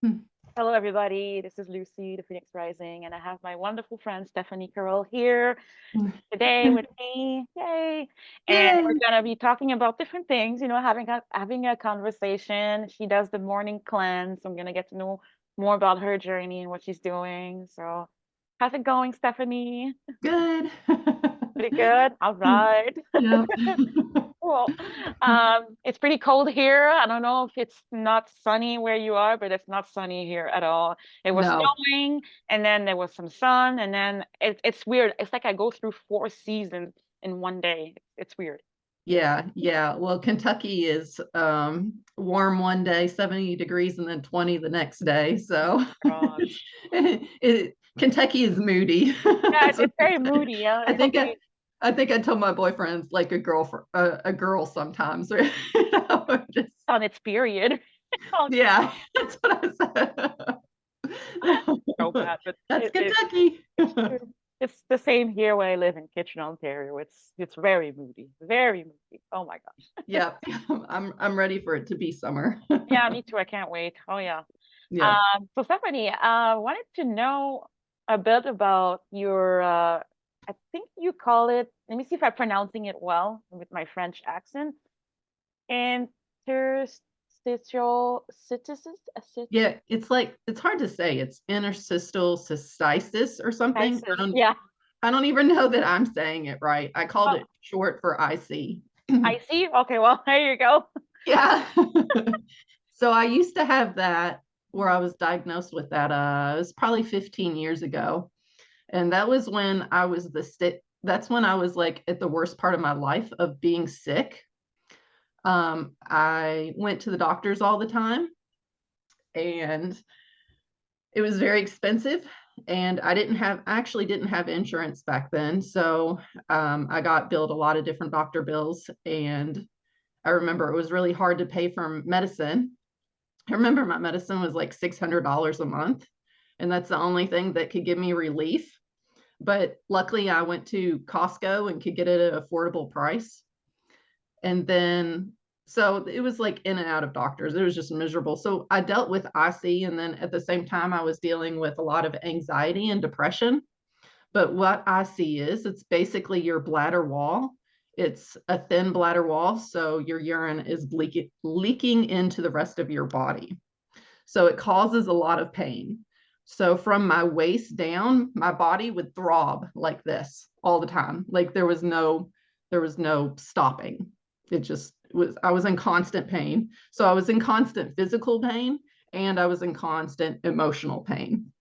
Hello, everybody. This is Lucy, the Phoenix Rising, and I have my wonderful friend Stephanie Carroll here today with me. Yay! And we're Yay. gonna be talking about different things, having a conversation. She does the morning cleanse. So I'm gonna get to know more about her journey and what she's doing. So, how's it going, Stephanie? Good. Pretty good. All right. Yep. Cool. It's pretty cold here. I don't know if it's not sunny where you are, but it's not sunny here at all. It was No. snowing, and then there was some sun, and then it's weird. It's like I go through four seasons in one day. It's weird. Yeah, yeah. Well, Kentucky is warm one day, 70 degrees, and then 20 the next day. Oh my So gosh. Kentucky is moody. Yeah, That's it's, what it's very moody. Yeah, I it's think I, okay. I think I tell my boyfriends like a girl sometimes. Just On its period. Oh yeah, that's what I so said. bad, but That's it Kentucky. it's true. It's the same here where I live in Kitchener, Ontario. It's very moody, very moody. Oh my gosh. Yeah, I'm ready for it to be summer. Yeah, me too. I can't wait. Oh yeah. Yeah. So Stephanie, wanted to know a bit about your I think you call it, let me see if I'm pronouncing it well with my French accent. Interstitial cystitis, Yeah, it's like it's hard to say. It's interstitial cystitis or something. cystitis. Yeah. I don't even know that I'm saying it right. I called Oh, it short for IC. I see. Okay, well, there you go. Yeah. So I used to have that where I was diagnosed with that it was probably 15 years ago. And that was when I was that's when I was like at the worst part of my life of being sick. I went to the doctors all the time and it was very expensive. And I actually didn't have insurance back then. So I got billed a lot of different doctor bills. And I remember it was really hard to pay for medicine. I remember my medicine was like $600 a month. And that's the only thing that could give me relief. But luckily, I went to Costco and could get it at an affordable price. And then, so it was like in and out of doctors. It was just miserable. So I dealt with IC. And then at the same time, I was dealing with a lot of anxiety and depression. But what IC is, it's basically your bladder wall. It's a thin bladder wall. So your urine is leaking into the rest of your body. So it causes a lot of pain. So from my waist down, my body would throb like this all the time. Like there was no stopping. It just was I was in constant pain. So I was in constant physical pain and I was in constant emotional pain.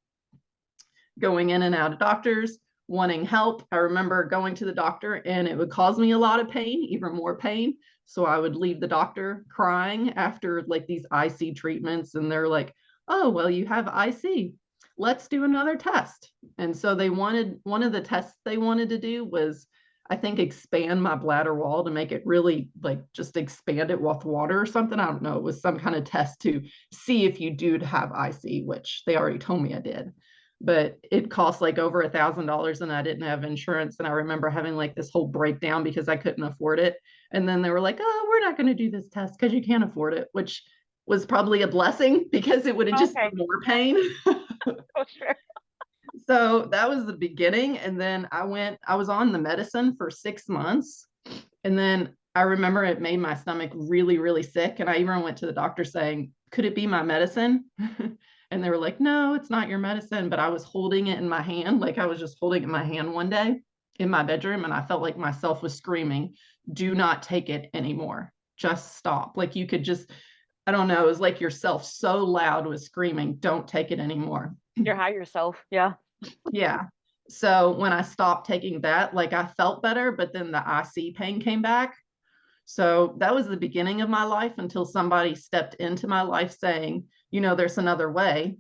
Going in and out of doctors, wanting help. I remember going to the doctor and it would cause me a lot of pain, even more pain. So I would leave the doctor crying after like these IC treatments. And they're like, oh, well, you have IC. Let's do another test. And so they wanted one of the tests they wanted to do was, I think, expand my bladder wall to make it really like just expand it with water or something. I don't know. It was some kind of test to see if you do have IC, which they already told me I did, but it cost like over $1,000 and I didn't have insurance. And I remember having like this whole breakdown because I couldn't afford it. And then they were like, oh, we're not going to do this test because you can't afford it, which was probably a blessing because it would have just Okay. been more pain. Oh, sure. So that was the beginning. And then I was on the medicine for 6 months. And then I remember it made my stomach really, really sick. And I even went to the doctor saying, could it be my medicine? And they were like, no, it's not your medicine. But I was holding it in my hand. Like I was just holding it in my hand one day in my bedroom. And I felt like myself was screaming, do not take it anymore. Just stop. Like you could just, I don't know, it was like yourself so loud was screaming, don't take it anymore. You're higher self. Yeah. Yeah. So when I stopped taking that, like I felt better, but then the IC pain came back. So that was the beginning of my life until somebody stepped into my life saying, there's another way.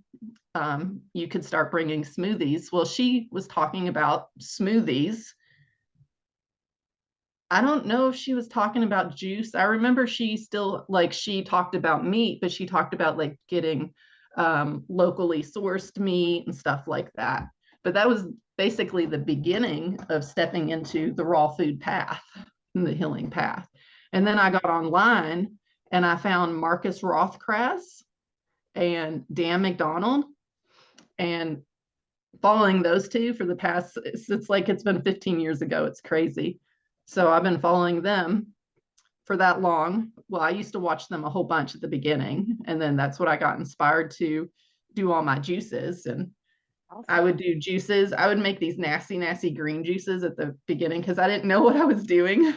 You could start bringing smoothies. Well, she was talking about smoothies. I don't know if she was talking about juice. I remember she talked about meat, but she talked about like getting locally sourced meat and stuff like that. But that was basically the beginning of stepping into the raw food path and the healing path. And then I got online and I found Marcus Rothkras and Dan McDonald, and following those two for the past, it's like it's been 15 years ago. It's crazy. So I've been following them for that long. Well, I used to watch them a whole bunch at the beginning, and then that's what I got inspired to do all my juices. And I Awesome. would do juices. I would make these nasty, nasty green juices at the beginning because I didn't know what I was doing.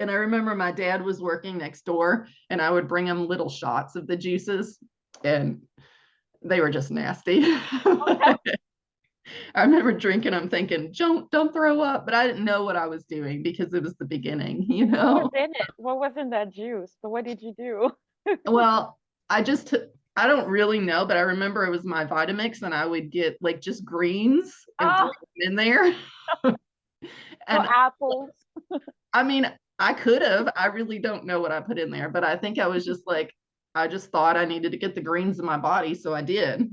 And I remember my dad was working next door, and I would bring him little shots of the juices, and they were just nasty. I remember drinking them thinking, don't throw up, but I didn't know what I was doing because it was the beginning, you What was know? in it? What was in that juice? So what did you do? Well, I just, I don't really know, but I remember it was my Vitamix and I would get like just greens and throw Oh, them in there. no And apples. I mean, I could have, I really don't know what I put in there, but I think I was just like, I just thought I needed to get the greens in my body. So I did.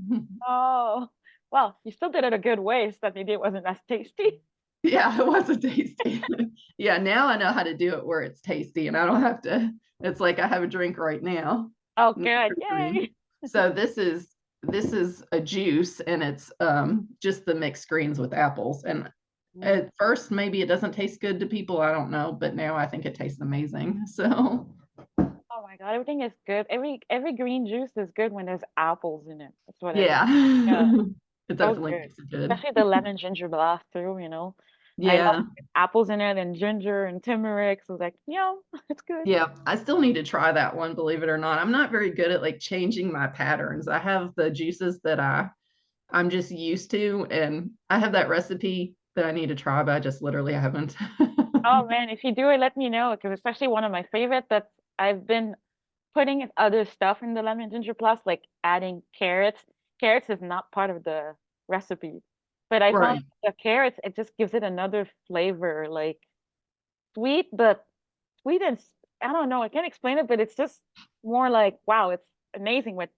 Oh, well, you still did it a good way, so that maybe it wasn't as tasty. Yeah, it wasn't tasty. Yeah, now I know how to do it where it's tasty and I don't have to, it's like I have a drink right now. Oh, No good. sugar. Yay. So this is a juice and it's just the mixed greens with apples. And Mm. at first maybe it doesn't taste good to people, I don't know, but now I think it tastes amazing. So Oh my God, everything is good. Every green juice is good when there's apples in it. That's what yeah. yeah, It so definitely good. makes it good. Especially the lemon ginger blast too. I love Yeah. apples in it and ginger and turmeric. So it's like, it's good. Yeah, I still need to try that one, believe it or not. I'm not very good at like changing my patterns. I have the juices that I'm just used to, and I have that recipe that I need to try, but I just literally haven't. Oh man, if you do it, let me know, because especially one of my favorite that I've been putting other stuff in the lemon ginger plus, like adding carrots. Carrots is not part of the recipe, but I found Right. the carrots, it just gives it another flavor, like sweet, but sweet and I don't know, I can't explain it, but it's just more like, wow, it's amazing with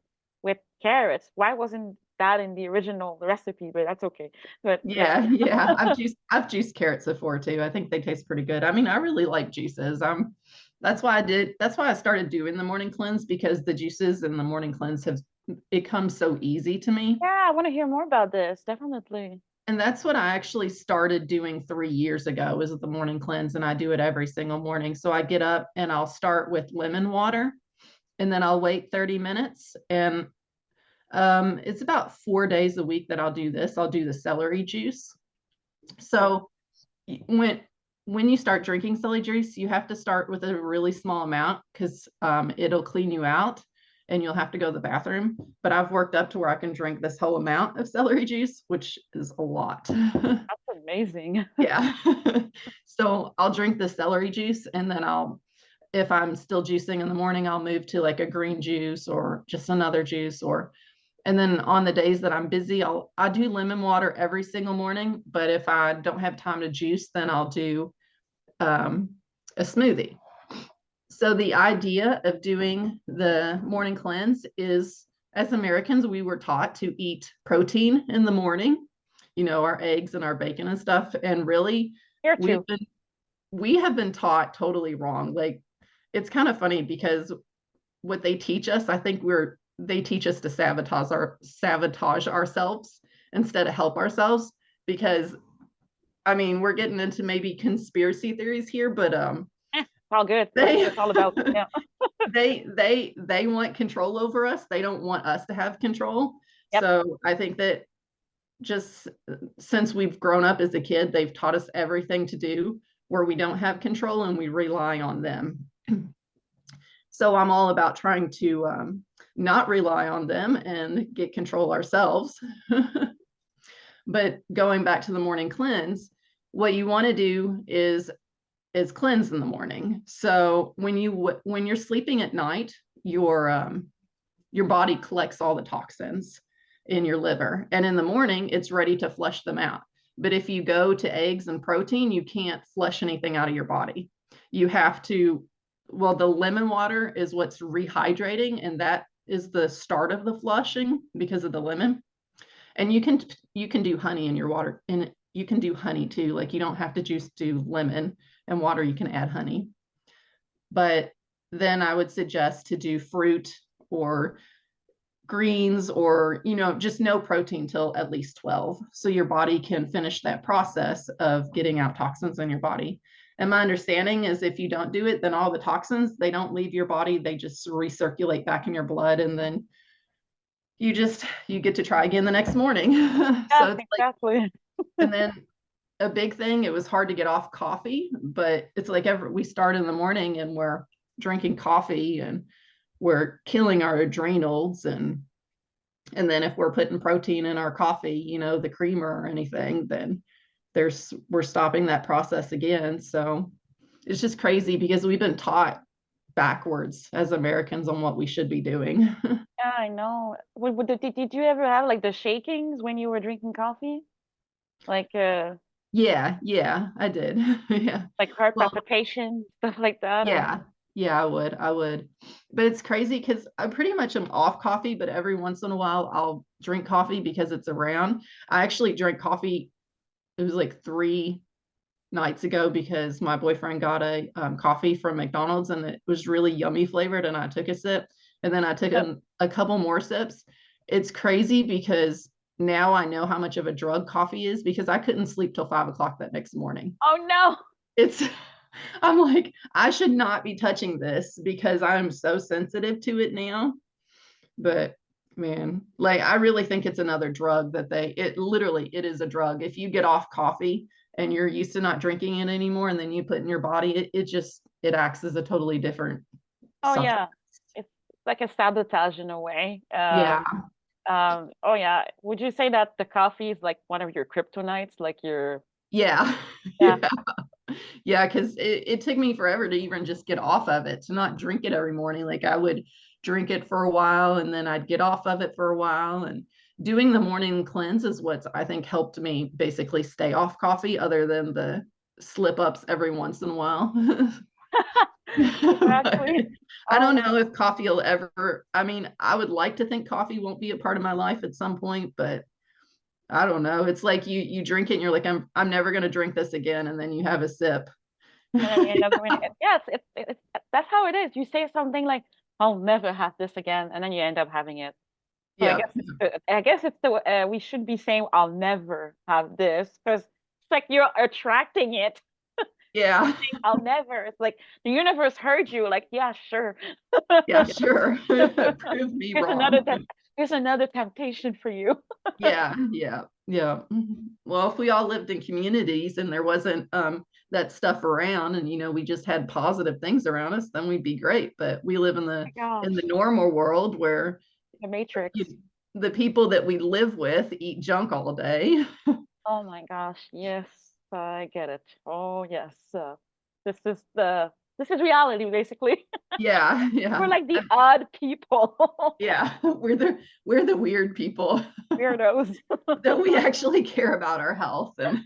carrots. Why wasn't that in the original recipe? But that's okay. But yeah. Yeah, yeah. I've juiced carrots before too. I think they taste pretty good. I mean, I really like juices. That's why I started doing the morning cleanse because the juices and the morning cleanse have it comes so easy to me. Yeah, I want to hear more about this. Definitely. And that's what I actually started doing 3 years ago is the morning cleanse, and I do it every single morning. So I get up and I'll start with lemon water, and then I'll wait 30 minutes. And it's about 4 days a week that I'll do this. I'll do the celery juice. Oh, So when when you start drinking celery juice, you have to start with a really small amount because it'll clean you out and you'll have to go to the bathroom. But I've worked up to where I can drink this whole amount of celery juice, which is a lot. that's amazing. Yeah. So I'll drink the celery juice and then if I'm still juicing in the morning, I'll move to like a green juice or just another juice and then on the days that I'm busy, I do lemon water every single morning. But if I don't have time to juice, then I'll do um, a smoothie. So the idea of doing the morning cleanse is, as Americans, we were taught to eat protein in the morning, our eggs and our bacon and stuff. And really, Here we've too. been we have been taught totally wrong. Like it's kind of funny because what they teach us, I think they teach us to sabotage ourselves instead of help ourselves because I mean we're getting into maybe conspiracy theories here, but All good. That's what they it's all about. Yeah. they want control over us. They don't want us to have control. Yep. So I think that just since we've grown up as a kid, they've taught us everything to do where we don't have control and we rely on them. So I'm all about trying to not rely on them and get control ourselves. But going back to the morning cleanse, what you want to do is cleanse in the morning. So when you're sleeping at night, your body collects all the toxins in your liver, and in the morning it's ready to flush them out. But if you go to eggs and protein, you can't flush anything out of your body. You have to, well, the lemon water is what's rehydrating, and that is the start of the flushing because of the lemon. And you can do honey in your water, and you can do honey too. Like you don't have to just do lemon and water, you can add honey. But then I would suggest to do fruit or greens, or, just no protein till at least 12. So your body can finish that process of getting out toxins in your body. And my understanding is if you don't do it, then all the toxins, they don't leave your body. They just recirculate back in your blood. And then you get to try again the next morning. Yeah, So it's like, exactly. and then a big thing, it was hard to get off coffee, but it's like we start in the morning and we're drinking coffee and we're killing our adrenals, and then if we're putting protein in our coffee, the creamer or anything, then we're stopping that process again. So it's just crazy because we've been taught backwards as Americans on what we should be doing. Yeah, I know. Did you ever have like the shakings when you were drinking coffee? Like Yeah, I did. Yeah. like heart Well, palpitation, stuff like that, or yeah. Yeah, I would. But it's crazy because I pretty much am off coffee, but every once in a while I'll drink coffee because it's around. I actually drank coffee, it was like 3 nights ago, because my boyfriend got a coffee from McDonald's and it was really yummy flavored, and I took a sip, and then I took a couple more sips. It's crazy because now I know how much of a drug coffee is, because I couldn't sleep till 5 o'clock that next morning. oh no. It's I'm like, I should not be touching this because I'm so sensitive to it now. But man, like I really think it's another drug that it literally, it is a drug. If you get off coffee and you're used to not drinking it anymore, and then you put in your body, it acts as a totally different Oh substance. yeah. It's like a sabotage in a way. Yeah. Oh yeah. Would you say that the coffee is like one of your kryptonites? Like your Yeah. yeah. Yeah. Yeah, because it took me forever to even just get off of it, to not drink it every morning. Like I would drink it for a while and then I'd get off of it for a while. And doing the morning cleanse is what I think helped me basically stay off coffee, other than the slip ups every once in a while. But Exactly. I Oh don't my, know if coffee will ever, I mean, I would like to think coffee won't be a part of my life at some point, but I don't know. It's like you drink it and you're like, I'm never gonna drink this again. And then you have a sip. and then you end up doing it. Yes, that's how it is. You say something like, "I'll never have this again," and then you end up having it. So Yeah. I guess it's the we should be saying, "I'll never have this," because it's like you're attracting it. Yeah. I'll never. It's like the universe heard you. Like, yeah, sure. Yeah, sure. Prove me Here's wrong. here's another temptation for you. Yeah, yeah, yeah. Well, if we all lived in communities and there wasn't that stuff around, and we just had positive things around us, then we'd be great. But we live in My the gosh, normal world where the Matrix. you, the people that we live with eat junk all day. Oh my gosh, yes, I get it. Oh yes, this is this is reality basically. Yeah, We're yeah. like the odd people, Yeah. We're the weird people weirdos. that we actually care about our health. And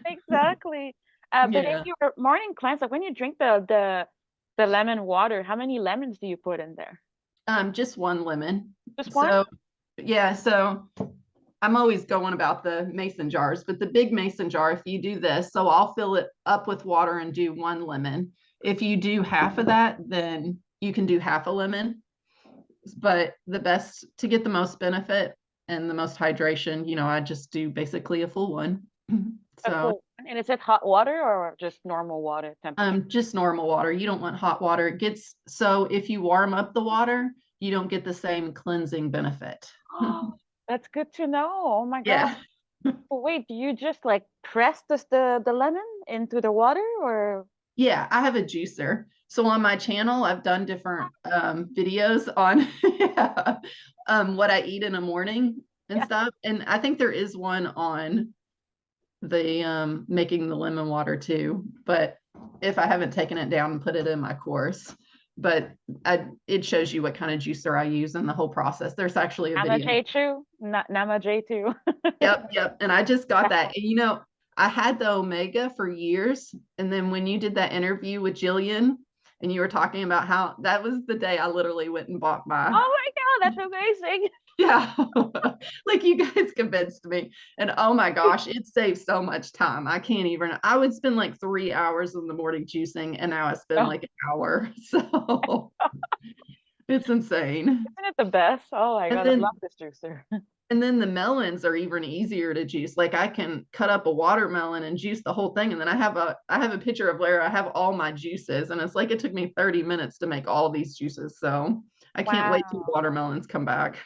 Exactly. But in yeah. your morning cleanse, like when you drink the lemon water, how many lemons do you put in there? Just one lemon. Just one? So yeah, so I'm always going about the mason jars, but the big mason jar, if you do this, so I'll fill it up with water and do one lemon. If you do half of that, then you can do half a lemon. But the best to get the most benefit and the most hydration, I just do basically a full one. A So full, and is it hot water or just normal water temperature? just normal water. You don't want hot water. It gets so if you warm up the water, you don't get the same cleansing benefit. Oh, that's good to know. Oh my God. Yeah. Well, wait, do you just like press the lemon into the water or? Yeah, I have a juicer. So on my channel, I've done different videos on yeah, what I eat in a morning and Yeah. stuff. And I think there is one on the making the lemon water too. But if I haven't taken it down and put it in my course, but it shows you what kind of juicer I use in the whole process. There's actually a Nama video. J too? Nama J too. Yep. And I just got that. And I had the Omega for years. And then when you did that interview with Jillian and you were talking about how that was the day I literally went and bought my, Oh my God, that's amazing. yeah, like you guys convinced me. And oh my gosh, it saves so much time. I can't even, I would spend like 3 hours in the morning juicing, and now I spend Oh, like an hour. So It's insane. Isn't it the best? Oh my And God, I love then this juicer. and then the melons are even easier to juice. Like I can cut up a watermelon and juice the whole thing. And then I have a picture of where I have all my juices. And it's like it took me 30 minutes to make all these juices. So I can't wait till Wow. watermelons come back.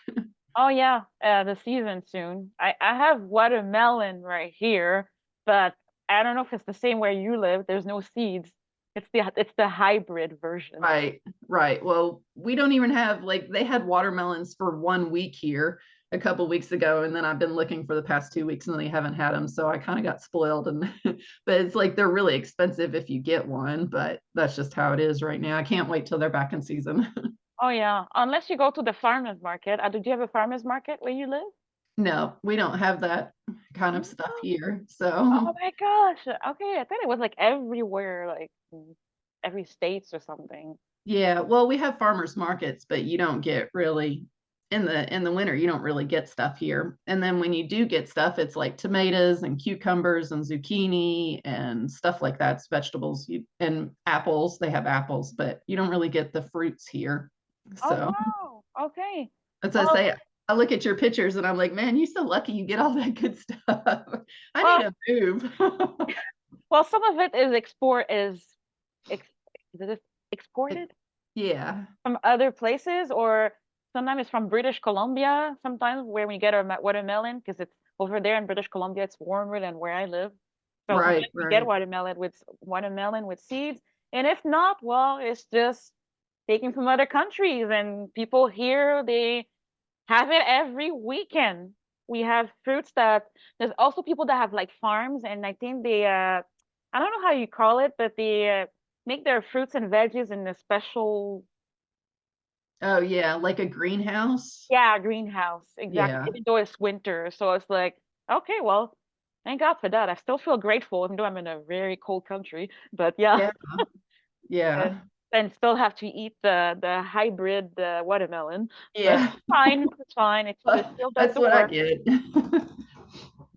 Oh yeah, the season soon. I have watermelon right here, but I don't know if it's the same where you live. There's no seeds. It's the hybrid version. Right, right. Well, we don't even have like they had watermelons for 1 week here a couple weeks ago, and then I've been looking for the past 2 weeks and they haven't had them. So I kind of got spoiled. And but it's like they're really expensive if you get one, but that's just how it is right now. I can't wait till they're back in season. Oh yeah, unless you go to the farmers market. Do you have a farmers market where you live? No, we don't have that kind of stuff No. here. Oh So my gosh. Okay, I thought it was like everywhere, like every states or something. yeah, well, we have farmers markets, but you don't get really in the winter, you don't really get stuff here. And then when you do get stuff, it's like tomatoes and cucumbers and zucchini and stuff like that. It's vegetables and apples. They have apples, but you don't really get the fruits here. Oh So wow. Okay. as I Well, say, I look at your pictures and I'm like, man, you're so lucky you get all that good stuff. I need well, to move. well, some of it is ex, is it exported Yeah, from other places, or sometimes it's from British Columbia. Sometimes where we get our watermelon, because it's over there in British Columbia, it's warmer than where I live. So right, sometimes we get right. watermelon with seeds, and if not, well, it's just taken from other countries, and people here they have it every weekend. We have fruits that there's also people that have like farms, and I think I don't know how you call it, but they make their fruits and veggies in a special, Oh yeah, like a greenhouse. yeah, greenhouse. Exactly. Yeah. Even though it's winter. So it's like, okay, well, thank God for that. I still feel grateful, even though I'm in a very cold country. But yeah, Yeah. and Yeah. and still have to eat the hybrid watermelon. But Yeah. it's fine. It's fine. It still does That's the what I work. get.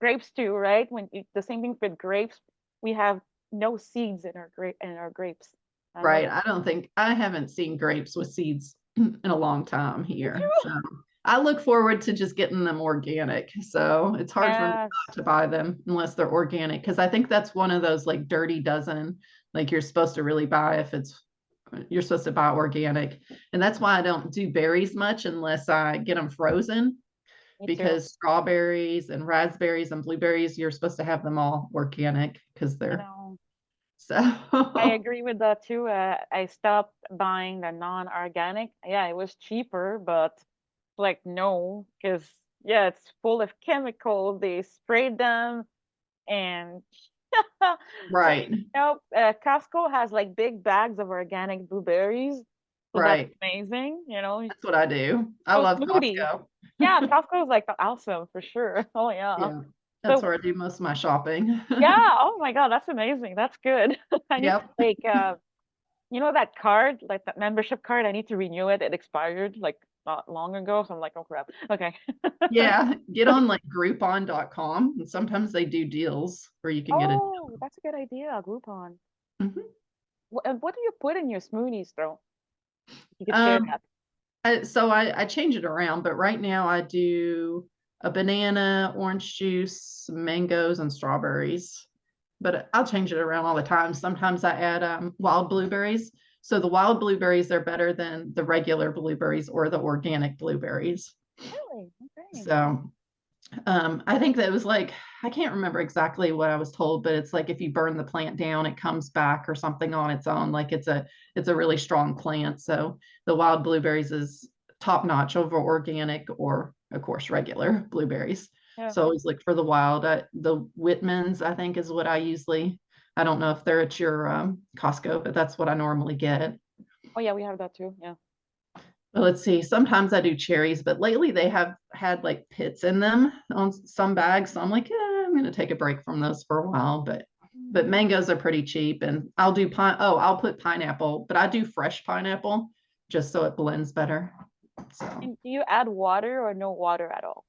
Grapes too, right? The same thing with grapes. We have no seeds in our grapes. I don't know. Right. I haven't seen grapes with seeds in a long time Me here. too. So I look forward to just getting them organic. So it's hard for me Yes, not to buy them unless they're organic because I think that's one of those like dirty dozen, like you're supposed to really buy if it's you're supposed to buy organic. And that's why I don't do berries much unless I get them frozen me too. because strawberries and raspberries and blueberries, you're supposed to have them all organic because I they're know. I so agree with that too. I stopped buying the non-organic. Yeah, it was cheaper, but like no, because yeah, it's full of chemicals. They sprayed them, and right, Costco has like big bags of organic blueberries, so that's right. amazing. That's what I do. I So love smoothies. Costco. Yeah, Costco is like awesome for sure. Oh yeah. Yeah, that's So where I do most of my shopping. yeah, oh my God, that's amazing. That's good. I need to Yep. take that card, like that membership card, I need to renew it. It expired like not long ago. So I'm like, oh crap. Okay. Yeah, get on like groupon.com and sometimes they do deals where you can get a Oh, that's a good idea. Groupon. Mhm. What do you put in your smoothies though? You could share Um that. so I change it around, but right now I do a banana, orange juice, mangoes, and strawberries. But I'll change it around all the time. Sometimes I add wild blueberries. So the wild blueberries are better than the regular blueberries or the organic blueberries. Really? Okay. So I think that was like I can't remember exactly what I was told, but it's like if you burn the plant down, it comes back or something on its own. Like it's a really strong plant. So the wild blueberries is top notch over organic or of course regular blueberries. Yeah. So always look for the wild. The Whitmans, I think, is what I usually. I don't know if they're at your Costco, but that's what I normally get. Oh yeah, we have that too. Yeah. Well, let's see. Sometimes I do cherries, but lately they have had like pits in them on some bags. So I'm like, I'm going to take a break from those for a while. But Mm. mangoes are pretty cheap, and I'll do pine. Oh, I'll put pineapple, but I do fresh pineapple just so it blends better. So And do you add water or no water at all?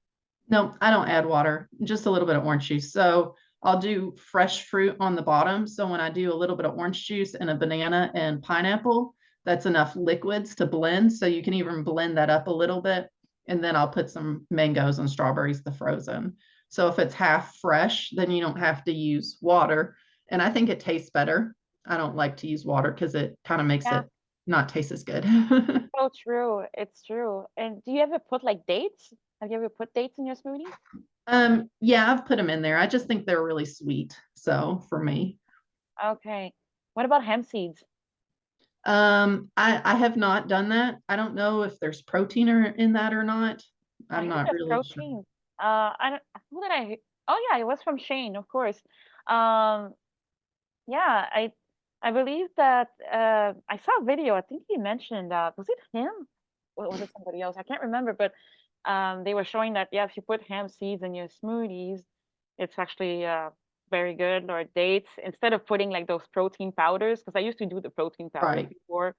no, I don't add water, just a little bit of orange juice. So I'll do fresh fruit on the bottom. So when I do a little bit of orange juice and a banana and pineapple, that's enough liquids to blend. So you can even blend that up a little bit. And then I'll put some mangoes and strawberries, the frozen. So if it's half fresh, then you don't have to use water. And I think it tastes better. I don't like to use water because it kind of makes Yeah, it not taste as good. so true. It's true. And do you ever put like dates? Have you ever put dates in your smoothies? Yeah, I've put them in there. I just think they're really sweet. So for me, Okay. What about hemp seeds? I have not done that. I don't know if there's protein in that or not. I I'm think not there's really sure. protein. I don't, who did I? Oh yeah, it was from Shane, of course. Um, yeah, I believe that I saw a video. I think he mentioned that. Was it him? Or was it somebody else? I can't remember, but they were showing that yeah, if you put hemp seeds in your smoothies, it's actually very good. Or dates instead of putting like those protein powders, because I used to do the protein powders Right. before,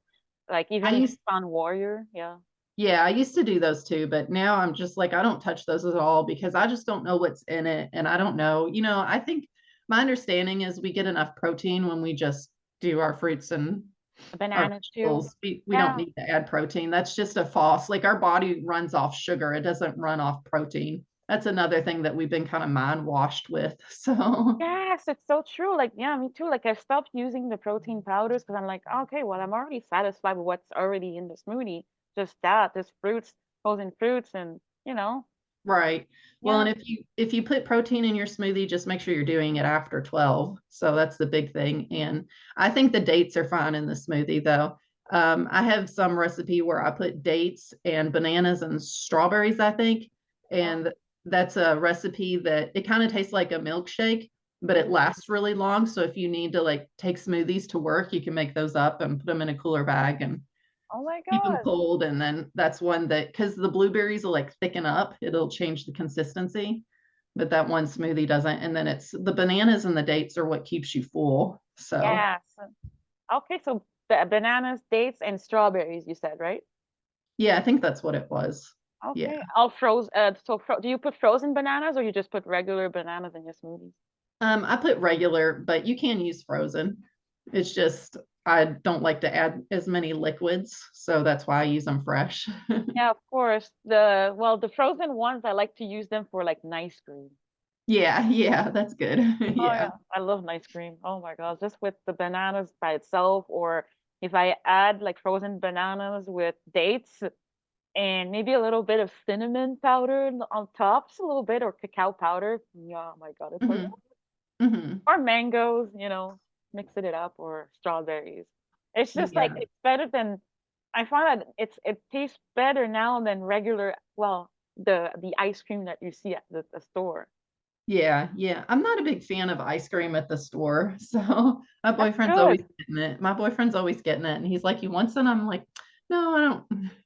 like I even used Sun Warrior. Yeah. Yeah, I used to do those too, but now I'm just like, I don't touch those at all because I just don't know what's in it. And I don't know, I think my understanding is we get enough protein when we just do our fruits and our Bananas too. vegetables. We don't Yeah. need to add protein. That's just a false, like our body runs off sugar. It doesn't run off protein. That's another thing that we've been kind of mind washed with. So, Yes, it's so true. Like, yeah, me too. Like, I've stopped using the protein powders because I'm like, okay, well, I'm already satisfied with what's already in the smoothie. Just that, just fruits, frozen fruits, and right. Well, and yeah. if you put protein in your smoothie, just make sure you're doing it after 12. So that's the big thing. And I think the dates are fine in the smoothie though. I have some recipe where I put dates and bananas and strawberries, I think. Oh, And that's a recipe that it kind of tastes like a milkshake, but it mhm. lasts really long. So if you need to like take smoothies to work, you can make those up and put them in a cooler bag and Oh my keep them God. cold. And then that's one that, because the blueberries will like thicken up, it'll change the consistency, but that one smoothie doesn't. And then it's the bananas and the dates are what keeps you full. So Yes. Okay, so bananas, dates, and strawberries, you said, right? yeah, I think that's what it was. Yeah. Okay. All frozen. So do you put frozen bananas or you just put regular bananas in your smoothies? I put regular, but you can use frozen. It's just I don't like to add as many liquids, so that's why I use them fresh. Yeah, of course. The frozen ones, I like to use them for like nice cream. Yeah, yeah, that's good. Oh Yeah. yeah, I love ice cream. Oh my God, just with the bananas by itself, or if I add like frozen bananas with dates and maybe a little bit of cinnamon powder on top, just a little bit, or cacao powder. Yeah, oh my God, it's so good. Hmm. Hmm. Or mangoes, mixing it up, or strawberries. It's just like Yeah. it's better than I find that it tastes better now than regular, well, the ice cream that you see at the store. Yeah, yeah. I'm not a big fan of ice cream at the store. So my That's boyfriend's always good. getting it. My boyfriend's always getting it. And he's like, you want some? I'm like, no, I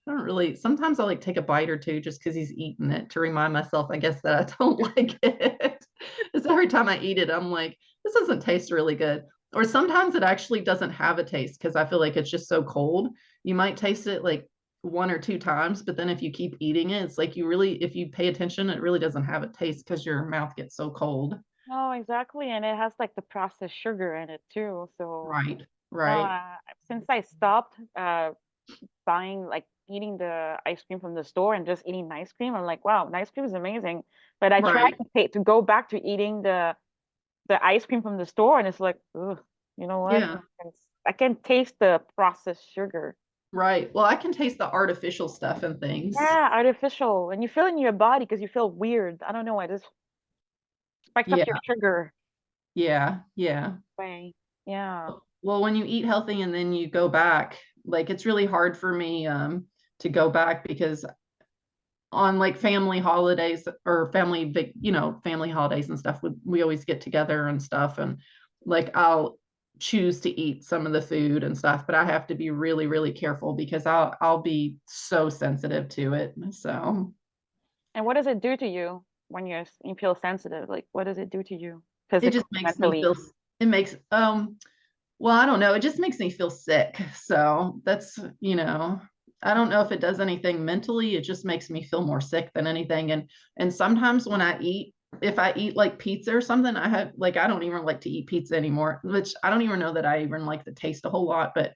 don't really. Sometimes I'll like take a bite or two just because he's eating it to remind myself, I guess, that I don't like it. Because every time I eat it, I'm like, this doesn't taste really good. Or sometimes it actually doesn't have a taste because I feel like it's just so cold. You might taste it like one or two times, but then if you keep eating it, it's like if you pay attention, it really doesn't have a taste because your mouth gets so cold. No, exactly, and it has like the processed sugar in it too. So, Right, right. since I stopped buying like eating the ice cream from the store and just eating ice cream, I'm like, wow, ice cream is amazing. But I tried Right. to go back to eating the ice cream from the store, and it's like, ugh, you know what? Yeah, I can taste the processed sugar. right. Well, I can taste the artificial stuff and things. Yeah, artificial, and you feel it in your body because you feel weird. I don't know. I just spikes up your Yeah, sugar yeah, yeah. way. Yeah. Well, when you eat healthy and then you go back, like it's really hard for me to go back because on like family holidays or family holidays and stuff, we always get together and stuff. And like I'll choose to eat some of the food and stuff, but I have to be really, really careful because I'll be so sensitive to it. So And what does it do to you when you feel sensitive? Like, what does it do to you it physically, just makes me mentally? feel, it makes, well, I don't know. It just makes me feel sick. So I don't know if it does anything mentally. It just makes me feel more sick than anything. And sometimes when I eat, if I eat like pizza or something, I don't even like to eat pizza anymore, which I don't even know that I even like the taste a whole lot. But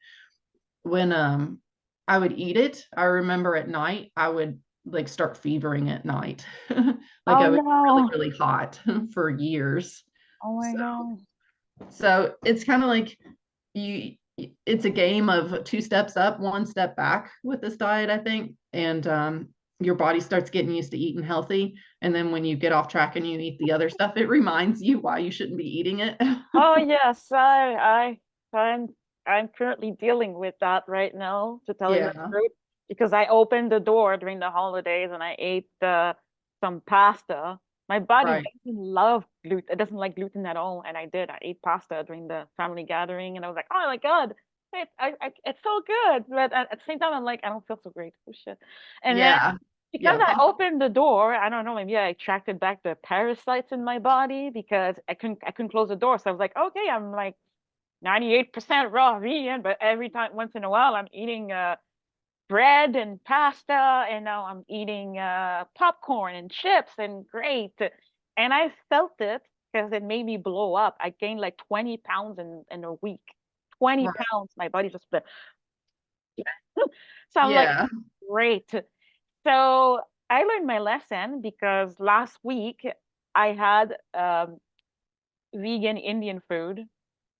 when I would eat it, I remember at night I would like start fevering at night. Like Oh I would really, no. really hot for years. Oh my So God. so it's kind of like you it's a game of two steps up, one step back with this diet, I think. And your body starts getting used to eating healthy. And then when you get off track and you eat the other stuff, it reminds you why you shouldn't be eating it. Oh yes, I'm I'm currently dealing with that right now, to tell you the Yeah, truth, because I opened the door during the holidays and I ate some pasta. My body right. doesn't love gluten. It doesn't like gluten at all, and I did. I ate pasta during the family gathering, and I was like, oh my God, it's so good. But at the same time, I'm like, I don't feel so great. Oh shit. And then Yeah. because Yeah. I opened the door, I don't know, maybe I attracted back the parasites in my body because I couldn't close the door. So I was like, okay, I'm like 98% raw vegan, but every time once in a while I'm eating bread and pasta, and now I'm eating popcorn and chips and great. And I felt it because it made me blow up. I gained like 20 pounds in a week. 20 Right. pounds. My body just so I'm like, Yeah. great. So I learned my lesson because last week I had vegan Indian food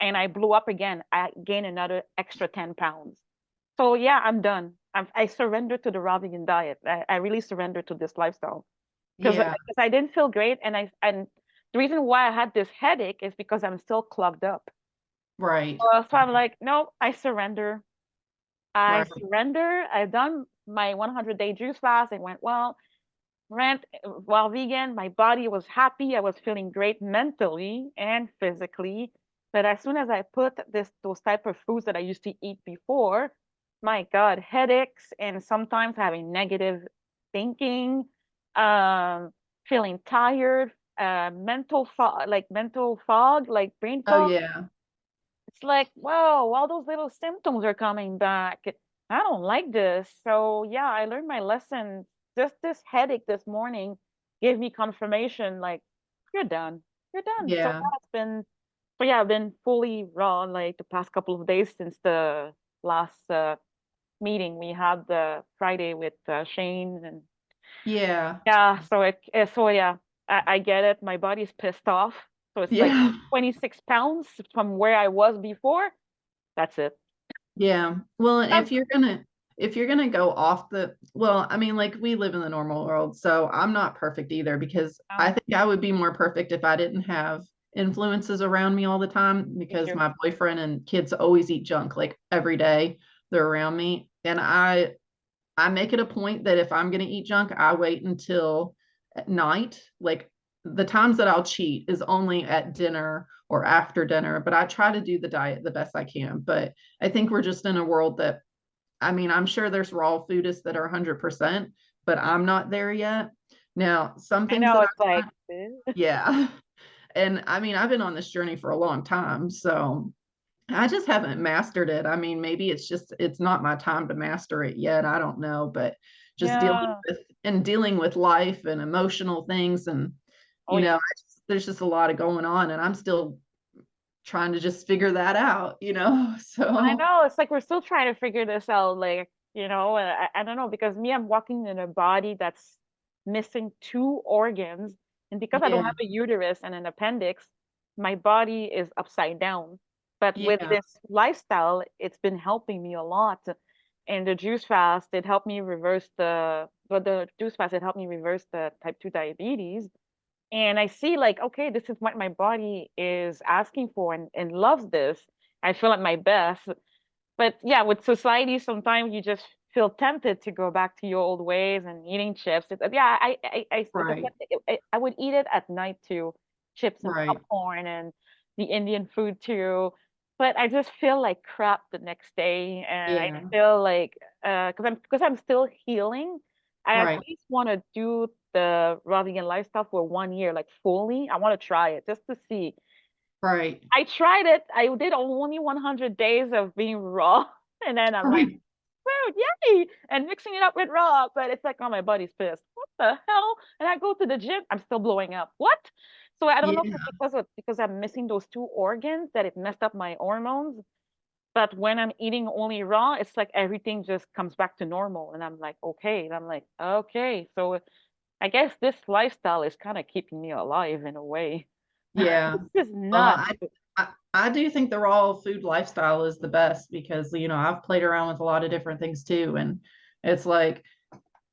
and I blew up again. I gained another extra 10 pounds. So yeah, I'm done. I surrendered to the raw vegan diet. I really surrendered to this lifestyle Yeah. because I didn't feel great, and the reason why I had this headache is because I'm still clogged up. Right. So I'm like, no, I surrender. I Right. surrender. I've done my 100-day juice fast. It went well. Went while vegan. My body was happy. I was feeling great mentally and physically. But as soon as I put those type of foods that I used to eat before, my God, headaches and sometimes having negative thinking, um, feeling tired, mental fog, like brain Oh fog. yeah. It's like, whoa, all those little symptoms are coming back. I don't like this. So yeah, I learned my lesson. Just this headache this morning gave me confirmation, like, you're done. You're done. So Yeah. yeah, so yeah, I've been fully raw like the past couple of days since the last meeting we had the Friday with Shane, and Yeah. yeah, so yeah, I get it. My body's pissed off. So it's like Yeah. 26 pounds from where I was before. That's it. Yeah. Well, and Um, if you're gonna go off the well, I mean, like we live in the normal world, so I'm not perfect either because I no, think I would be more perfect if I didn't have influences around me all the time me because too. my boyfriend and kids always eat junk like every day they're around me. And I make it a point that if I'm going to eat junk, I wait until at night. Like the times that I'll cheat is only at dinner or after dinner, but I try to do the diet the best I can. But I think we're just in a world that, I mean, I'm sure there's raw foodists that are 100%, but I'm not there yet. Now, some I things know that it's like, yeah. And I mean, I've been on this journey for a long time. So I just haven't mastered it. I mean, maybe it's not my time to master it yet. I don't know, but just yeah. dealing with life and emotional things and Oh yeah. there's just a lot of going on and I'm still trying to just figure that out. I So know. It's like we're still trying to figure this out. Like, I don't know, because me, I'm walking in a body that's missing two organs. And because I don't yeah, have a uterus and an appendix, my body is upside down. But with yeah, this lifestyle, it's been helping me a lot. And the juice fast, it helped me reverse the juice fast, it helped me reverse the type 2 diabetes. And I see like, okay, this is what my body is asking for and loves this. I feel at my best. But yeah, with society, sometimes you just feel tempted to go back to your old ways and eating chips. Yeah, like I right, said, I would eat it at night too, chips and right, popcorn and the Indian food too. But I just feel like crap the next day, and I yeah, feel like because I'm still healing, I at right, least want to do the raw vegan lifestyle for 1 year, like fully. I want to try it just to see. right, I tried it. I did only 100 days of being raw, and then I'm like, right, food, yay, and mixing it up with raw. But it's like, oh, my body's pissed. What the hell? And I go to the gym, I'm still blowing up. What? So I don't know if yeah, it's because I'm missing those two organs that it messed up my hormones. but when I'm eating only raw, it's like everything just comes back to normal. And I'm like, okay. And I'm like, okay. So I guess this lifestyle is kind of keeping me alive in a way. Yeah. It's just Well, nuts. I do think the raw food lifestyle is the best because, I've played around with a lot of different things too. And it's like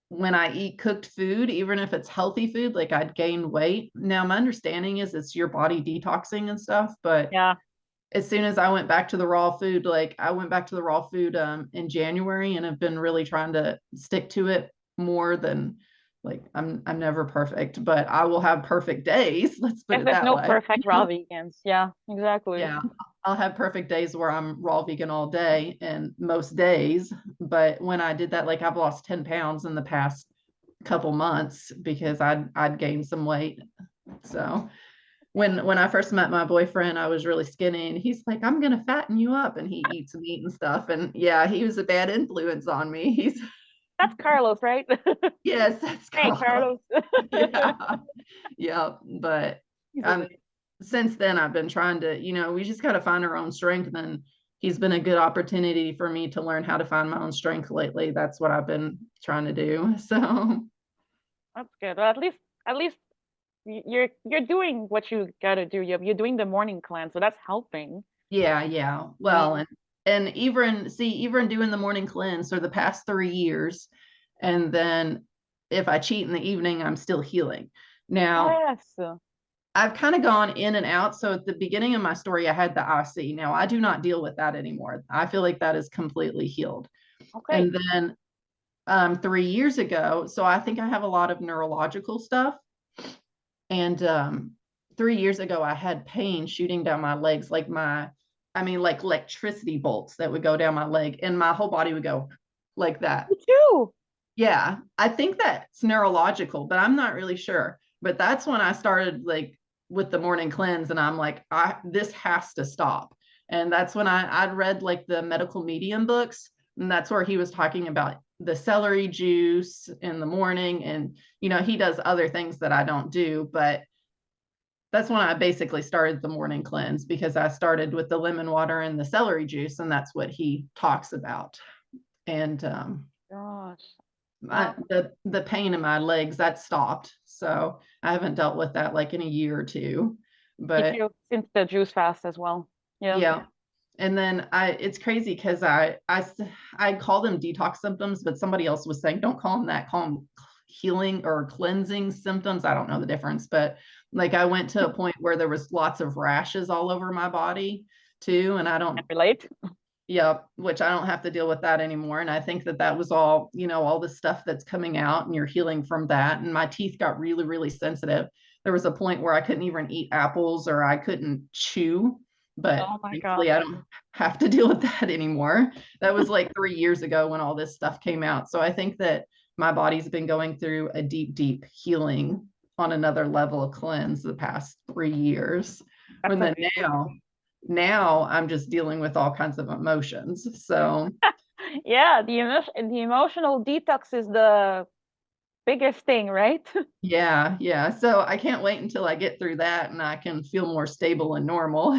when I eat cooked food, even if it's healthy food, like I'd gain weight. Now, my understanding is it's your body detoxing and stuff, but Yeah. as soon as I went back to the raw food, like I went back to the raw food in January and have been really trying to stick to it more than like I'm never perfect, but I will have perfect days. Let's put Guess it there's that no way. perfect raw vegans. Yeah, exactly. Yeah, I'll have perfect days where I'm raw vegan all day and most days. But when I did that, like I've lost 10 pounds in the past couple months because I'd gained some weight. So when I first met my boyfriend, I was really skinny and he's like, I'm gonna fatten you up, and he eats meat and stuff. And yeah, he was a bad influence on me. He's That's Carlos, right? yes, that's Hey, Carl. Carlos. Yeah. Yeah. But He's um amazing. since then I've been trying to, we just gotta find our own strength. And he's been a good opportunity for me to learn how to find my own strength lately. That's what I've been trying to do. So That's good. Well, at least you're doing what you gotta do. You're doing the morning cleanse, so that's helping. yeah, yeah. I Well, mean, and even doing the morning cleanse for the past 3 years, and then if I cheat in the evening, I'm still healing. Now, yes. I've kind of gone in and out. So at the beginning of my story, I had the IC. Now I do not deal with that anymore. I feel like that is completely healed. Okay. And then 3 years ago, so I think I have a lot of neurological stuff. And 3 years ago, I had pain shooting down my legs, like electricity bolts that would go down my leg, and my whole body would go like that. Me too. Yeah, I think that's neurological, but I'm not really sure. But that's when I started like with the morning cleanse, and I'm like, this has to stop. And that's when I'd read like the medical medium books, and that's where he was talking about the celery juice in the morning, and he does other things that I don't do, but that's when I basically started the morning cleanse because I started with the lemon water and the celery juice, and that's what he talks about. And Gosh. my Wow. the pain in my legs that stopped, so I haven't dealt with that like in a year or two. Me But too. Since the juice fast as well. Yeah. yeah, and then it's crazy because I call them detox symptoms, but somebody else was saying don't call them that, call them healing or cleansing symptoms. I don't know the difference, but like I went to a point where there was lots of rashes all over my body too, and I Can't don't. relate. Yeah, which I don't have to deal with that anymore. And I think that that was all, all the stuff that's coming out and you're healing from that. And my teeth got really, really sensitive. There was a point where I couldn't even eat apples or I couldn't chew, but Oh my thankfully I gosh. don't have to deal with that anymore. That was like 3 years ago when all this stuff came out. So I think that my body's been going through a deep, deep healing on another level of cleanse the past 3 years. That's And then amazing. now I'm just dealing with all kinds of emotions. So Yeah, the emotional detox is the biggest thing, right? yeah, yeah. So I can't wait until I get through that and I can feel more stable and normal.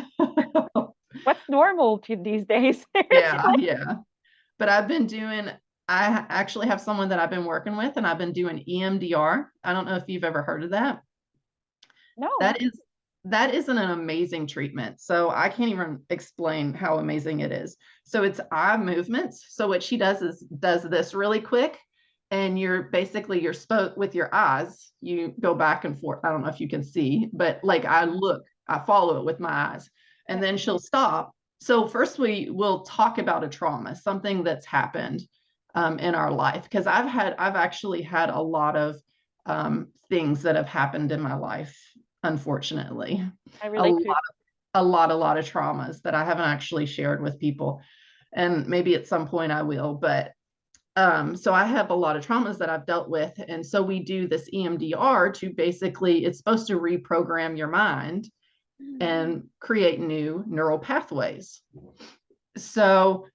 What's normal to these days? Yeah, Seriously? yeah. But I actually have someone that I've been working with, and I've been doing EMDR. I don't know if you've ever heard of that. No, what? That is that isn't an amazing treatment. So I can't even explain how amazing it is. So it's eye movements. So what she does is does this really quick, and you're spoke with your eyes. You go back and forth. I don't know if you can see, but like I follow it with my eyes, and Yeah. then she'll stop. So first we will talk about a trauma, something that's happened in our life, because I've actually had a lot of things that have happened in my life, unfortunately. I A relate lot, to a lot of traumas that I haven't actually shared with people. And maybe at some point I will, but so I have a lot of traumas that I've dealt with. And so we do this EMDR to basically, it's supposed to reprogram your mind and create new neural pathways. So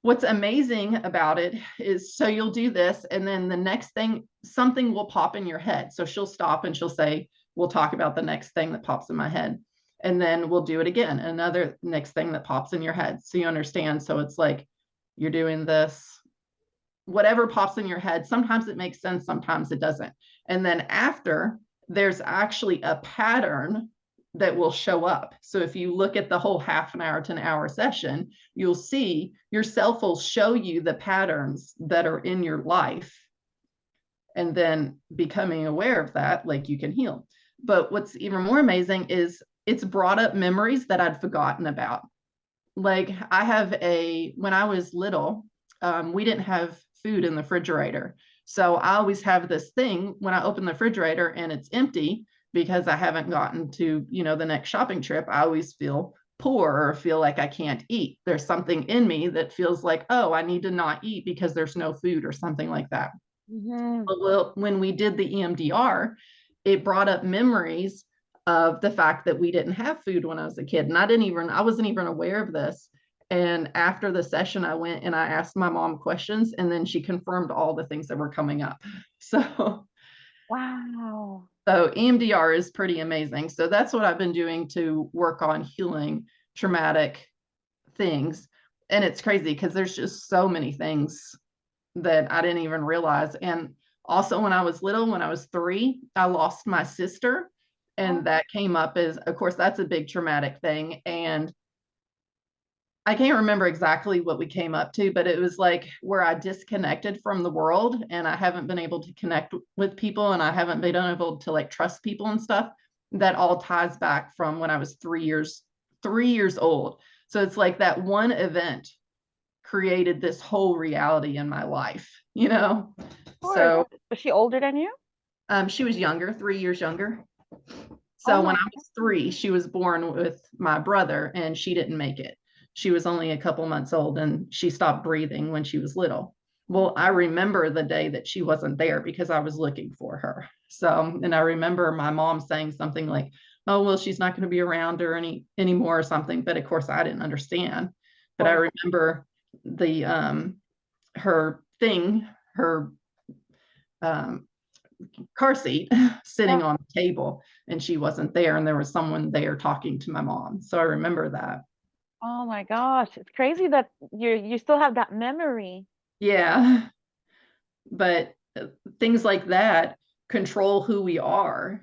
what's amazing about it is, so you'll do this, and then the next thing, something will pop in your head. So she'll stop and she'll say, we'll talk about the next thing that pops in my head. And then we'll do it again. Another next thing that pops in your head. So you understand. So it's like you're doing this, whatever pops in your head. Sometimes it makes sense, sometimes it doesn't. And then after, there's actually a pattern that will show up. So if you look at the whole half an hour to an hour session, you'll see yourself will show you the patterns that are in your life. And then becoming aware of that, like you can heal. But what's even more amazing is it's brought up memories that I'd forgotten about. Like when I was little, we didn't have food in the refrigerator. So I always have this thing when I open the refrigerator and it's empty because I haven't gotten to, the next shopping trip. I always feel poor or feel like I can't eat. There's something in me that feels like, oh, I need to not eat because there's no food or something like that. Hmm. Well, when we did the EMDR, it brought up memories of the fact that we didn't have food when I was a kid. And I wasn't even aware of this. And after the session, I went and I asked my mom questions, and then she confirmed all the things that were coming up. So, Wow. so EMDR is pretty amazing. So that's what I've been doing to work on healing traumatic things. And it's crazy because there's just so many things that I didn't even realize. And also, when I was little, when I was 3, I lost my sister. And Oh, that came up as, of course, that's a big traumatic thing. And I can't remember exactly what we came up to, but it was like where I disconnected from the world and I haven't been able to connect with people and I haven't been able to like trust people and stuff. That all ties back from when I was 3 years old. So it's like that one event created this whole reality in my life. of course. So Was she older than you? she was younger, 3 years younger. Oh So when my I was 3, she was born with my brother and she didn't make it. She was only a couple months old and she stopped breathing when she was little. Well, I remember the day that she wasn't there because I was looking for her. So, and I remember my mom saying something like, "Oh, well, she's not going to be around or anymore or something." But of course, I didn't understand. But I course. remember the her thing, her um, car seat Yeah. sitting on the table, and she wasn't there, and there was someone there talking to my mom. So I remember that. Oh my gosh. It's crazy that you still have that memory. Yeah, but things like that control who we are.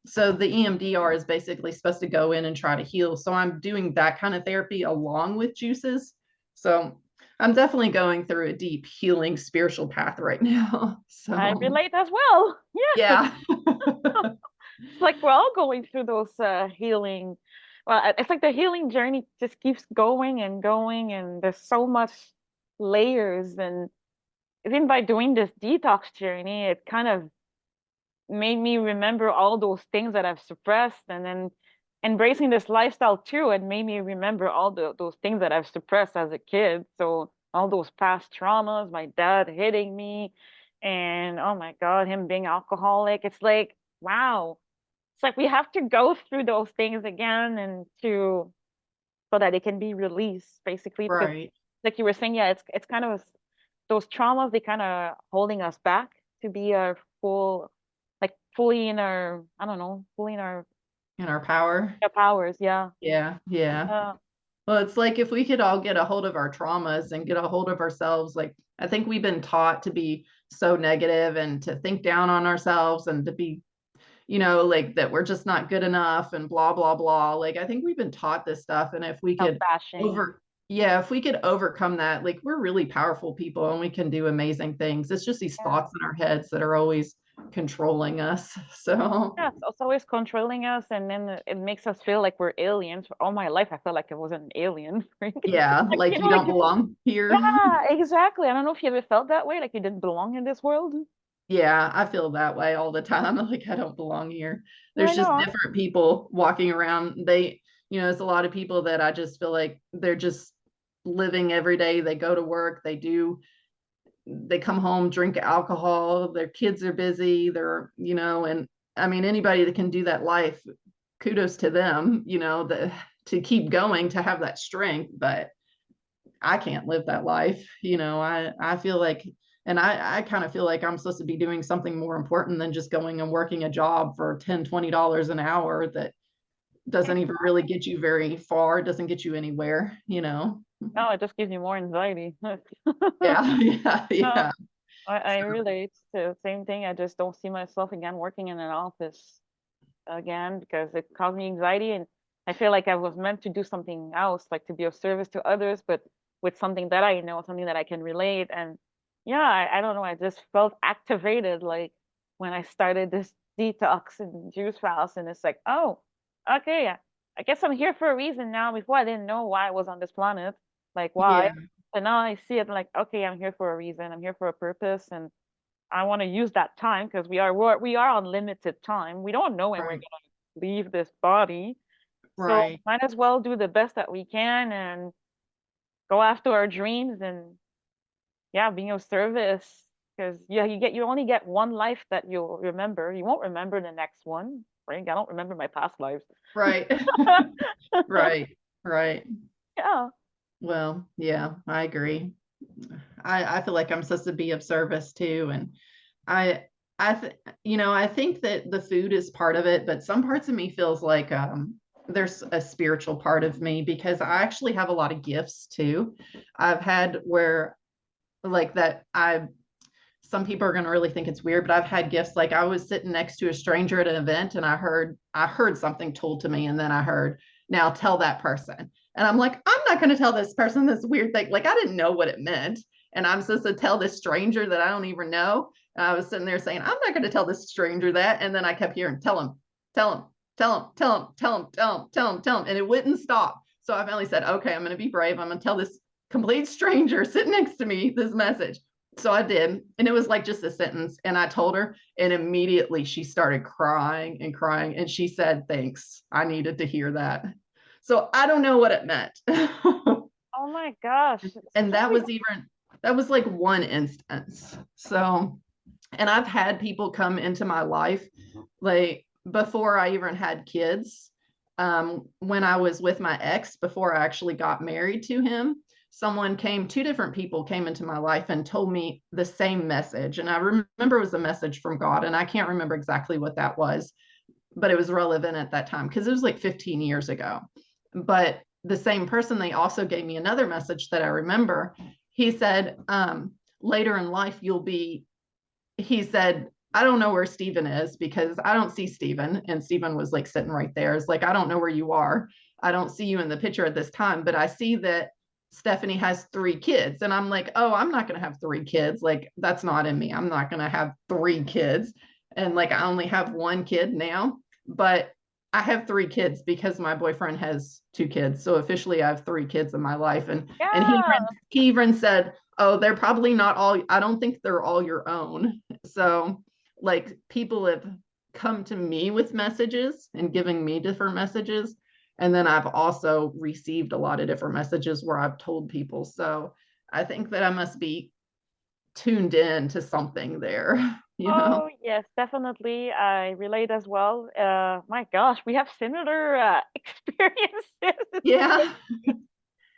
So the EMDR is basically supposed to go in and try to heal. So I'm doing that kind of therapy along with juices. So I'm definitely going through a deep healing spiritual path right now. I So relate as well. Yes. yeah. It's like we're all going through those healing. Well, it's like the healing journey just keeps going and going, and there's so much layers. And even by doing this detox journey, it kind of made me remember all those things that I've suppressed, and then embracing this lifestyle too, it made me remember all those things that I've suppressed as a kid. So all those past traumas, my dad hitting me, and oh my God, him being alcoholic. It's like, wow. It's like we have to go through those things again and to so that it can be released, basically. Because Right. like you were saying, yeah, it's kind of those traumas, they kind of holding us back to be a full, like fully in our, I don't know, fully in In our power. our powers. Yeah. Yeah. Yeah. Uh, Well, it's like if we could all get a hold of our traumas and get a hold of ourselves, like I think we've been taught to be so negative and to think down on ourselves and to be, like that we're just not good enough and blah, blah, blah. Like I think we've been taught this stuff. And if we could self-bashing. yeah, if we could overcome that, like we're really powerful people and we can do amazing things. It's just these Yeah. thoughts in our heads that are always controlling us. So Yeah, it's always controlling us, and then it makes us feel like we're aliens. For all my life, I felt like I was an alien. yeah, Like, like you like don't belong here. yeah, exactly. I don't know if you ever felt that way, like you didn't belong in this world. Yeah, I feel that way all the time. Like I don't belong here. I There's just know. different people walking around. There's a lot of people that I just feel like they're just living every day. They go to work, they come home, drink alcohol, their kids are busy, and I mean anybody that can do that life, kudos to them, to keep going, to have that strength, but I can't live that life. I feel like, and I kind of feel like I'm supposed to be doing something more important than just going and working a job for $10, $20 an hour that, doesn't even really get you very far, doesn't get you anywhere, you know? No, it just gives me more anxiety. Yeah, yeah, No, yeah. I relate to the same thing. I just don't see myself again working in an office again because it caused me anxiety, and I feel like I was meant to do something else, like to be of service to others, but with something that I know, something that I can relate. And yeah, I don't know, I just felt activated like when I started this detox and juice fast, and it's like, oh, okay, I guess I'm here for a reason now. Before I didn't know why I was on this planet, like why. Yeah, And now I see it like, okay, I'm here for a reason. I'm here for a purpose, and I want to use that time because we are on limited time. We don't know when we're right, gonna leave this body. So right, might as well do the best that we can and go after our dreams and yeah, being of service. Because yeah, you only get one life that you'll remember. You won't remember the next one, right? I don't remember my past lives. right, right, right. Yeah. Well, yeah, I agree. I feel like I'm supposed to be of service too. And I, I think that the food is part of it, but some parts of me feels like, there's a spiritual part of me because I actually have a lot of gifts too. I've had where like that some people are going to really think it's weird, but I've had gifts. Like I was sitting next to a stranger at an event and I heard something told to me. And then I heard, now tell that person. And I'm like, I'm not going to tell this person this weird thing. Like I didn't know what it meant. And I'm supposed to tell this stranger that I don't even know. And I was sitting there saying, I'm not going to tell this stranger that. And then I kept hearing, tell him, tell him, tell him, tell him, tell him, tell him, tell him, tell him. And it wouldn't stop. So I finally said, okay, I'm going to be brave. I'm going to tell this complete stranger sitting next to me this message. So I did. And it was like just a sentence. And I told her, and immediately she started crying and crying. And she said, thanks. I needed to hear that. So I don't know what it meant. Oh my gosh. And Especially that was like one instance. So, and I've had people come into my life like before I even had kids. When I was with my ex, before I actually got married to him, two different people came into my life and told me the same message. And I remember it was a message from God, and I can't remember exactly what that was, but it was relevant at that time because it was like 15 years ago. But the same person, they also gave me another message that I remember. He said, later in life, he said, I don't know where Stephen is because I don't see Stephen. And Stephen was like sitting right there. It's like, I don't know where you are. I don't see you in the picture at this time, but I see that Stephanie has 3 kids. And I'm like, oh, I'm not going to have 3 kids. Like, that's not in me. I'm not going to have 3 kids. And like, I only have 1 kid now, but I have 3 kids because my boyfriend has 2 kids. So officially I have 3 kids in my life. And yeah. he even said, oh, they're probably not all, I don't think they're all your own. So like people have come to me with messages and giving me different messages. And then I've also received a lot of different messages where I've told people. So I think that I must be tuned in to something there, you know? Oh yes, definitely. I relate as well. My gosh, we have similar experiences. It's Yeah.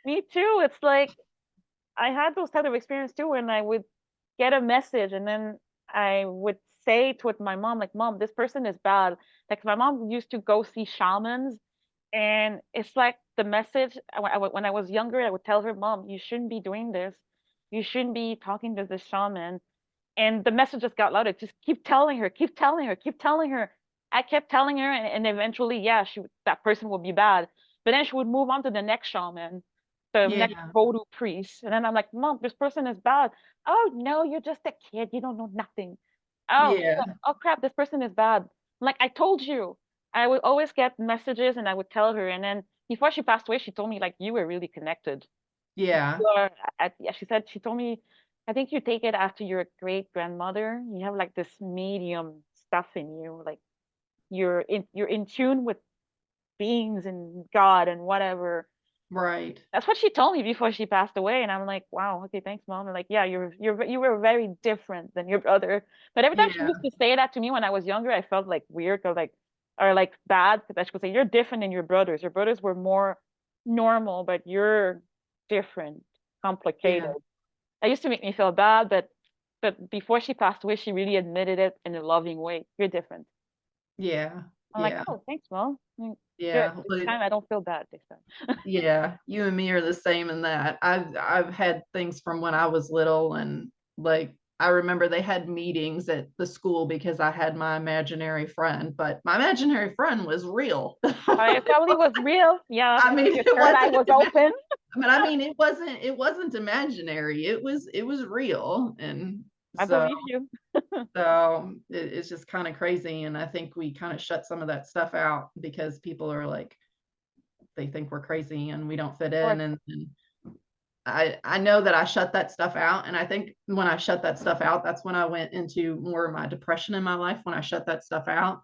me too. It's like I had those type of experience too when I would get a message and then I would say to it my mom, like, Mom, this person is bad. Like my mom used to go see shamans, and it's like the message when I was younger, I would tell her, Mom, you shouldn't be doing this. You shouldn't be talking to this shaman. And the message just got louder. Just keep telling her, keep telling her, keep telling her. I kept telling her, and eventually, yeah, that person would be bad. But then she would move on to the next shaman, the next Yeah. voodoo priest. And then I'm like, Mom, this person is bad. Oh no, you're just a kid. You don't know nothing. Oh, Yeah. oh crap, this person is bad. Like I told you. I would always get messages and I would tell her. And then before she passed away, she told me like you were really connected. Yeah. Your yeah, she told me, I think you take it after your great grandmother. You have like this medium stuff in you, like you're in tune with beings and God and whatever. Right. That's what she told me before she passed away, and I'm like, wow, okay, thanks, Mom. And like, yeah, you were very different than your brother. But every time she Yeah. used to say that to me when I was younger, I felt like weird or like bad because she would say, you're different than your brothers. Your brothers were more normal, but you're different, complicated. Yeah. That used to make me feel bad, but before she passed away, she really admitted it in a loving way. You're different. Yeah. I'm like, Yeah. oh, thanks, Mom. Good. Yeah, This but time I don't feel bad this time. yeah, you and me are the same in that. I've had things from when I was little, and like I remember they had meetings at the school because I had my imaginary friend, but my imaginary friend was real. It probably was real. Yeah, I mean, your it third eye wasn't was open. but I mean it wasn't imaginary. It was real. And I so believe you. it's just kind of crazy. And I think we kind of shut some of that stuff out because people are like, they think we're crazy and we don't fit Of course. in. And I know that I shut that stuff out. And I think when I shut that stuff out, that's when I went into more of my depression in my life, when I shut that stuff out.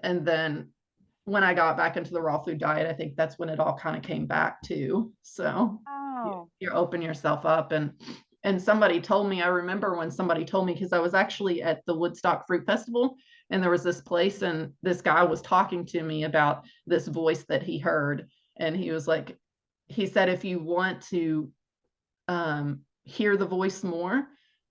And then when I got back into the raw food diet, I think that's when it all kind of came back too. So Oh, you open yourself up. And somebody told me, I remember when somebody told me, because I was actually at the Woodstock Fruit Festival, and there was this place, and this guy was talking to me about this voice that he heard. And he was like, he said, if you want to hear the voice more,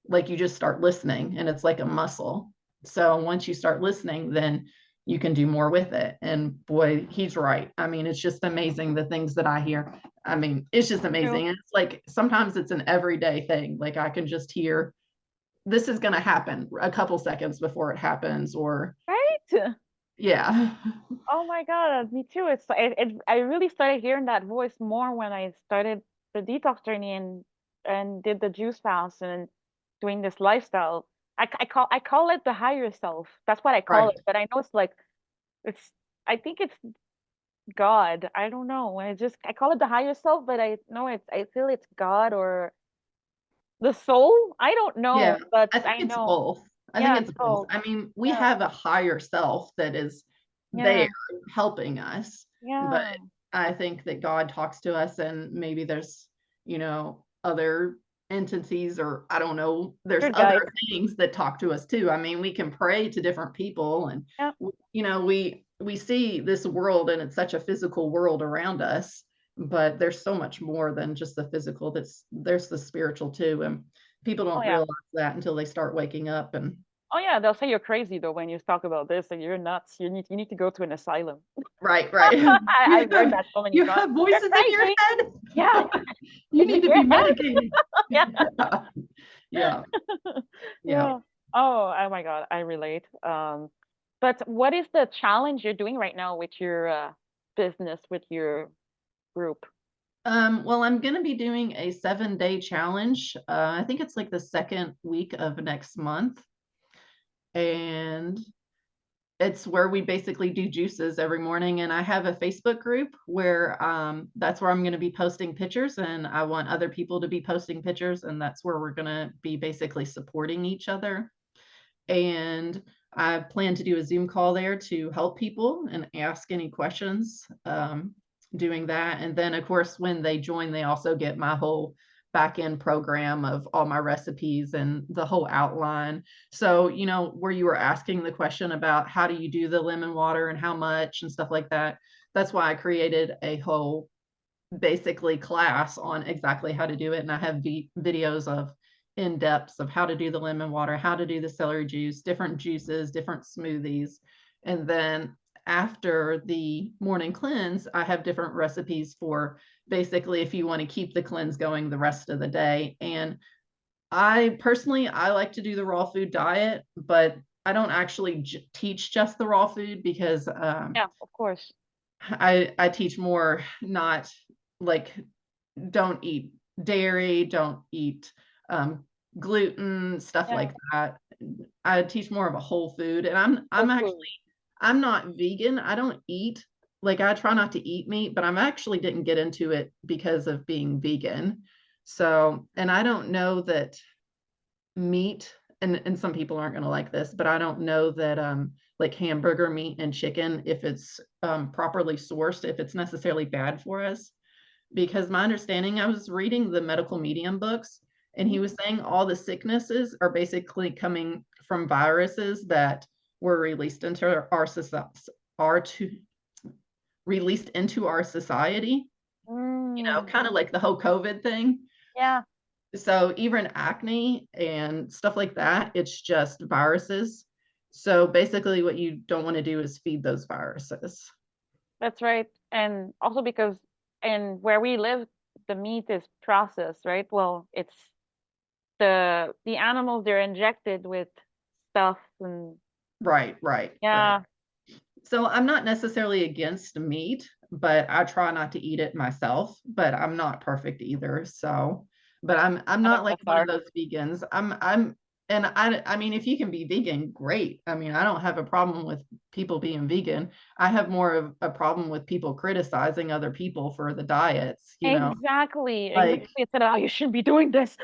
like you just start listening, and it's like a muscle. So once you start listening, then you can do more with it. And boy, he's right. I mean, it's just amazing the things that I hear. I mean, it's just true. amazing. It's like sometimes it's an everyday thing. Like I can just hear this is going to happen a couple seconds before it happens, or Right? yeah. Oh my God, me too. I really started hearing that voice more when I started the detox journey and did the juice fast and doing this lifestyle. I call it the higher self. That's what I call Right. it. But I know it's like it's I think it's God. I don't know. I call it the higher self, but I know I feel it's God or the soul. I don't know, Yeah, but I think I it's know. both. I think Yeah, it's it's both. both. I mean, we Yeah, have a higher self that is there yeah, helping us, but yeah. I think that God talks to us, and maybe there's, other entities, or I don't know, there's Your other guide. things that talk to us too. I mean, we can pray to different people, and Yeah. we see this world, and it's such a physical world around us, but there's so much more than just the physical. There's the spiritual too. And people Oh don't yeah. realize that until they start waking up. And Oh yeah, they'll say you're crazy though when you talk about this and you're nuts. You need to go to an asylum. right, right. I've heard that so many You times. have You're voices in your crazy. head. Yeah. You Is it need to your be head? medicated. Yeah. Yeah, yeah. Yeah. Oh my God, I relate. But what is the challenge you're doing right now with your business, with your group? Well, I'm going to be doing a 7-day challenge. I think it's like the second week of next month. And it's where we basically do juices every morning. And I have a Facebook group where that's where I'm going to be posting pictures. And I want other people to be posting pictures. And that's where we're going to be basically supporting each other. And I plan to do a Zoom call there to help people and ask any questions, doing that. And then, of course, when they join, they also get my whole back end program of all my recipes and the whole outline. So, where you were asking the question about how do you do the lemon water and how much and stuff like that, that's why I created a whole basically class on exactly how to do it. And I have videos of in depths of how to do the lemon water, how to do the celery juice, different juices, different smoothies. And then after the morning cleanse, I have different recipes for basically if you want to keep the cleanse going the rest of the day. And I personally, I like to do the raw food diet, but I don't actually teach just the raw food because Yeah, of course. I teach more, not like don't eat dairy, don't eat um, gluten, stuff Yeah, like that. I teach more of a whole food, and I'm whole actually food. I'm not vegan. I don't eat, like, I try not to eat meat, but I'm actually didn't get into it because of being vegan. So, and I don't know that meat, and some people aren't going to like this, but I don't know that like hamburger meat and chicken, if it's properly sourced, if it's necessarily bad for us. Because my understanding, I was reading the medical medium books, and he Mhm. was saying all the sicknesses are basically coming from viruses that were released into our society, are to released into our society, Mm, kind of like the whole COVID thing. yeah. So even acne and stuff like that, it's just viruses. So basically what you don't want to do is feed those viruses. That's right. And also because and where we live, the meat is processed, right? Well, it's the animals they're injected with stuff and Right, right, right. yeah, So I'm not necessarily against meat, but I try not to eat it myself, but I'm not perfect either. So, but I'm none not of like us one of are. those vegans. I'm and I mean if you can be vegan, great. I mean, I don't have a problem with people being vegan. I have more of a problem with people criticizing other people for the diets, you know. Exactly, exactly. Like It said, "Oh, you shouldn't be doing this."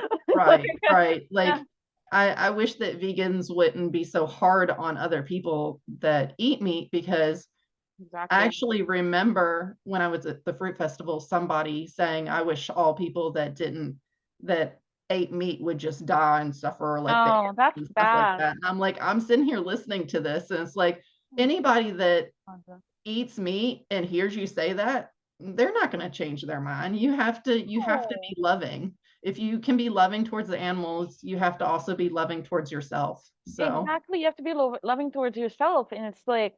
Like, right, right. yeah, Like I wish that vegans wouldn't be so hard on other people that eat meat because I exactly. actually remember when I was at the fruit festival, somebody saying, I wish all people that ate meat would just die and suffer like the Oh, animals that's and stuff like bad. that. And I'm like, I'm sitting here listening to this, and it's like anybody that eats meat and hears you say that, they're not going to change their mind. You have to No. be loving. If you can be loving towards the animals, you have to also be loving towards yourself. So, Exactly. You have to be loving towards yourself, and it's like,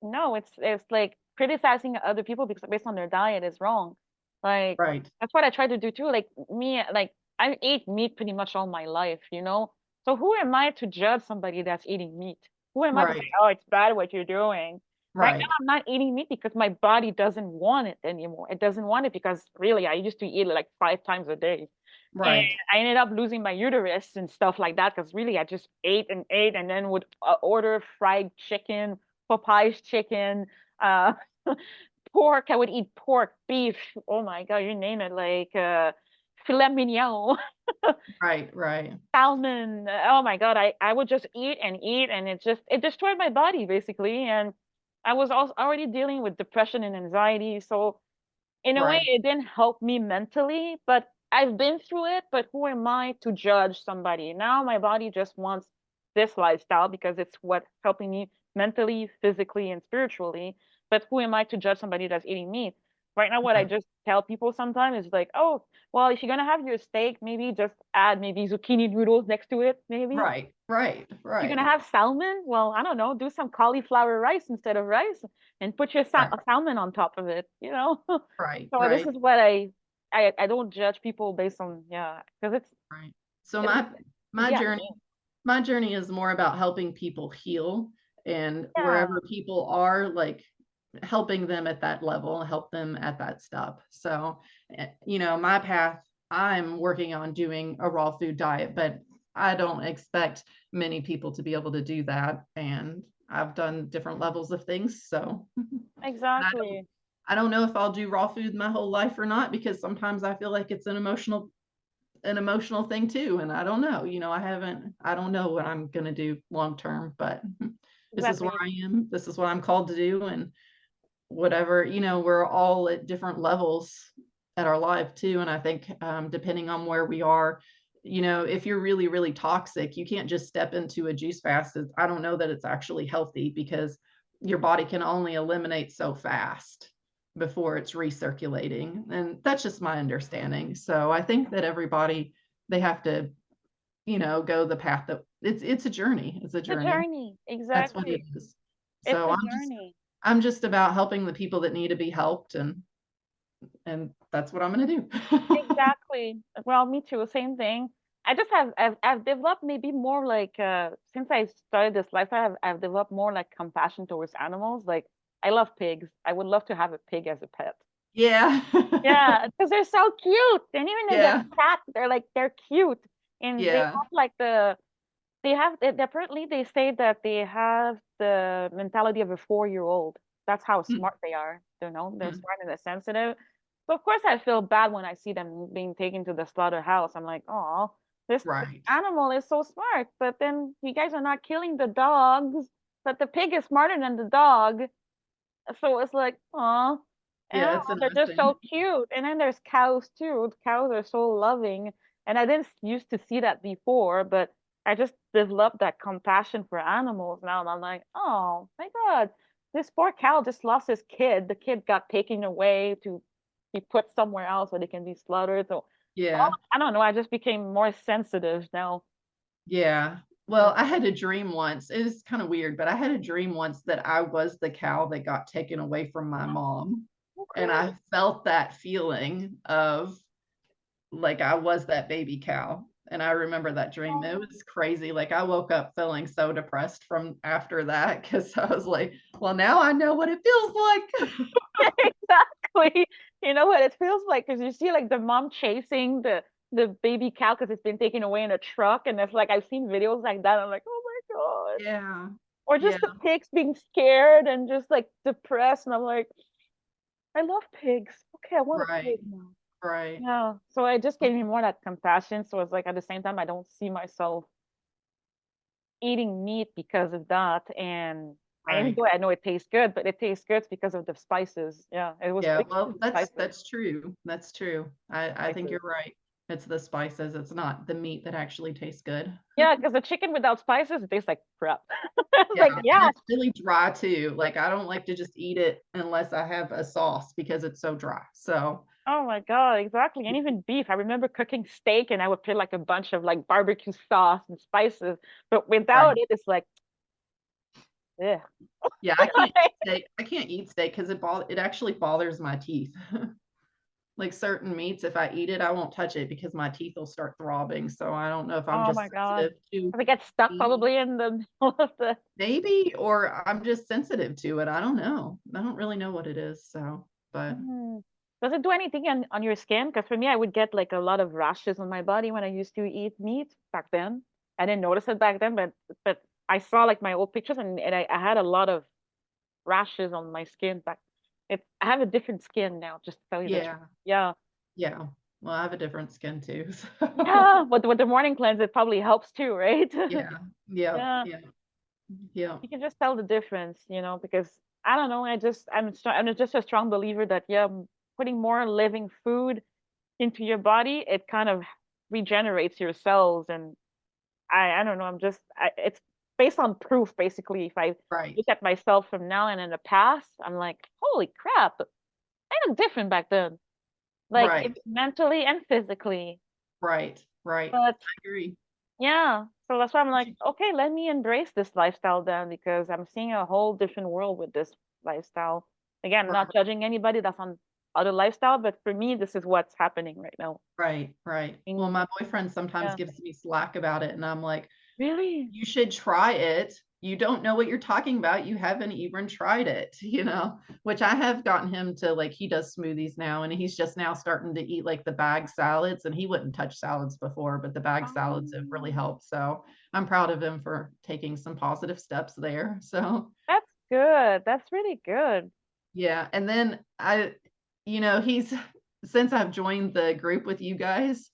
no, it's like criticizing other people because based on their diet is wrong. Like right, that's what I try to do too. Like me, like I ate meat pretty much all my life, you know. So who am I to judge somebody that's eating meat? Who am I to say, right, oh, it's bad what you're doing? Right now, right, I'm not eating meat because my body doesn't want it anymore. It doesn't want it because really, I used to eat it like 5 times a day. And right. I ended up losing my uterus and stuff like that because really I just ate and then would order fried chicken, Popeye's chicken, uh, pork. I would eat pork, beef. Oh my God, you name it, like filet mignon, Right, right, salmon. Oh my God, I would just eat and it destroyed my body basically. And I was also already dealing with depression and anxiety, so in a way right. it didn't help me mentally, but I've been through it. But who am I to judge somebody? Now my body just wants this lifestyle because it's what's helping me mentally, physically, and spiritually. But who am I to judge somebody that's eating meat? Right now, what I Right, just tell people sometimes is like, oh, well, if you're gonna have your steak, maybe just add maybe zucchini noodles next to it, maybe. right, right, If you're gonna right, have salmon, well, I don't know, do some cauliflower rice instead of rice and put your right, salmon on top of it, you know? right, So this right, is what I don't judge people based on yeah, because right. So it's my yeah, journey me. my journey is more about helping people heal and Yeah, wherever people are, like helping them at that level, help them at that step. So, you know, my path, I'm working on doing a raw food diet, but I don't expect many people to be able to do that. And I've done different levels of things. So, I don't exactly. I don't know if I'll do raw food my whole life or not because sometimes I feel like it's an emotional thing too. And I don't know, you know, I don't know what I'm going to do long term, but this is where Exactly. I am. This is what I'm called to do. And whatever, you know, we're all at different levels at our life too. And I think depending on where we are, you know, if you're really, really toxic, you can't just step into a juice fast. I don't know that it's actually healthy because your body can only eliminate so fast before it's recirculating. And that's just my understanding. So I think that everybody, they have to, you know, go the path that it's a journey. It's a The journey. journey. That's what it Exactly. is. It's So a I'm journey. I'm just about helping the people that need to be helped and that's what I'm going to do. Exactly. Well, me too. Same thing. I just I've developed maybe more like since I started this lifestyle, I've developed more like compassion towards animals. Like I love pigs. I would love to have a pig as a pet. Yeah. Yeah, because they're so cute. And even as a Yeah. cat, they're cute. And they Yeah. have like apparently they say that they have the mentality of a 4-year-old. That's how Mm, smart they are. You know, they're mm. smart and they're sensitive. So of course I feel bad when I see them being taken to the slaughterhouse. I'm like, oh, this Right. animal is so smart, but then you guys are not killing the dogs. But the pig is smarter than the dog. So it's like, oh, Yeah, oh, it's they're just interesting. so cute. And then there's cows too. Cows are so loving. And I didn't used to see that before, but I just developed that compassion for animals now. And I'm like, oh my God, this poor cow just lost his kid. The kid got taken away to be put somewhere else where they can be slaughtered. So Yeah. I don't know. I just became more sensitive now. Yeah. Well, I had a dream once. It was kind of weird, but I had a dream once that I was the cow that got taken away from my mom. And Okay. I felt that feeling of like I was that baby cow. And I remember that dream. It Oh. was crazy. Like I woke up feeling so depressed from after that because I was like, well, now I know what it feels like. Exactly. You know what it feels like because you see like the mom chasing the baby cow because it's been taken away in a truck, and it's like I've seen videos like that. I'm like, oh my God. Yeah. Or Yeah. just the pigs being scared and just like depressed, and I'm like, I love pigs. Okay, I want a Right. pig now. Right. Yeah. So it just gave me more that compassion. So it's like at the same time, I don't see myself eating meat because of that. And I Right. enjoy, I know it tastes good, but it tastes good because of the spices. Yeah, it was Yeah, basically well, the that's spices. that's true. That's true. I think Spices. you're right. It's the spices. It's not the meat that actually tastes good. Yeah, because the chicken without spices, it tastes like crap. It's Yeah, like, and yeah. it's really dry too. Like I don't like to just eat it unless I have a sauce because it's so dry. So, Oh my God, exactly. And even beef. I remember cooking steak and I would put like a bunch of like barbecue sauce and spices, but without right. it, it's like, yeah. Yeah, I can't eat steak. I can't eat steak because it actually bothers my teeth. Like certain meats, if I eat it, I won't touch it because my teeth will start throbbing. So I don't know if I'm Oh just my God. sensitive to I get stuck meat, probably in the middle of the. maybe, or I'm just sensitive to it. I don't know. I don't really know what it is. So, but Mm. Does it do anything on your skin? Because for me, I would get like a lot of rashes on my body when I used to eat meat back then. I didn't notice it back then, but I saw like my old pictures, and I had a lot of rashes on my skin back. I have a different skin now, just to tell you the truth. yeah, Yeah. yeah. Well, I have a different skin too. So Yeah, but with the morning cleanse, it probably helps too, right? yeah, yeah, Yeah, yeah, yeah. you can just tell the difference, because I don't know, I'm just a strong believer that yeah, putting more living food into your body, it kind of regenerates your cells, and I don't know, it's based on proof basically. If I Right, look at myself from now and in the past, I'm like, holy crap, I look different back then, like right, it's mentally and physically. right, right. But I agree. yeah, so that's why I'm like, okay, let me embrace this lifestyle then, because I'm seeing a whole different world with this lifestyle. Again, not judging anybody that's on other lifestyle, but for me, this is what's happening right now. Right, right. Well, And my boyfriend sometimes yeah, gives me slack about it, and I'm like, really? you should try it. You don't know what you're talking about. You haven't even tried it, which I have gotten him to like, he does smoothies now, and he's just now starting to eat like the bag salads, and he wouldn't touch salads before, but the bag salads have really Um, helped. So I'm proud of him for taking some positive steps there. So that's good. That's really good. yeah, and then he's since I've joined the group with you guys,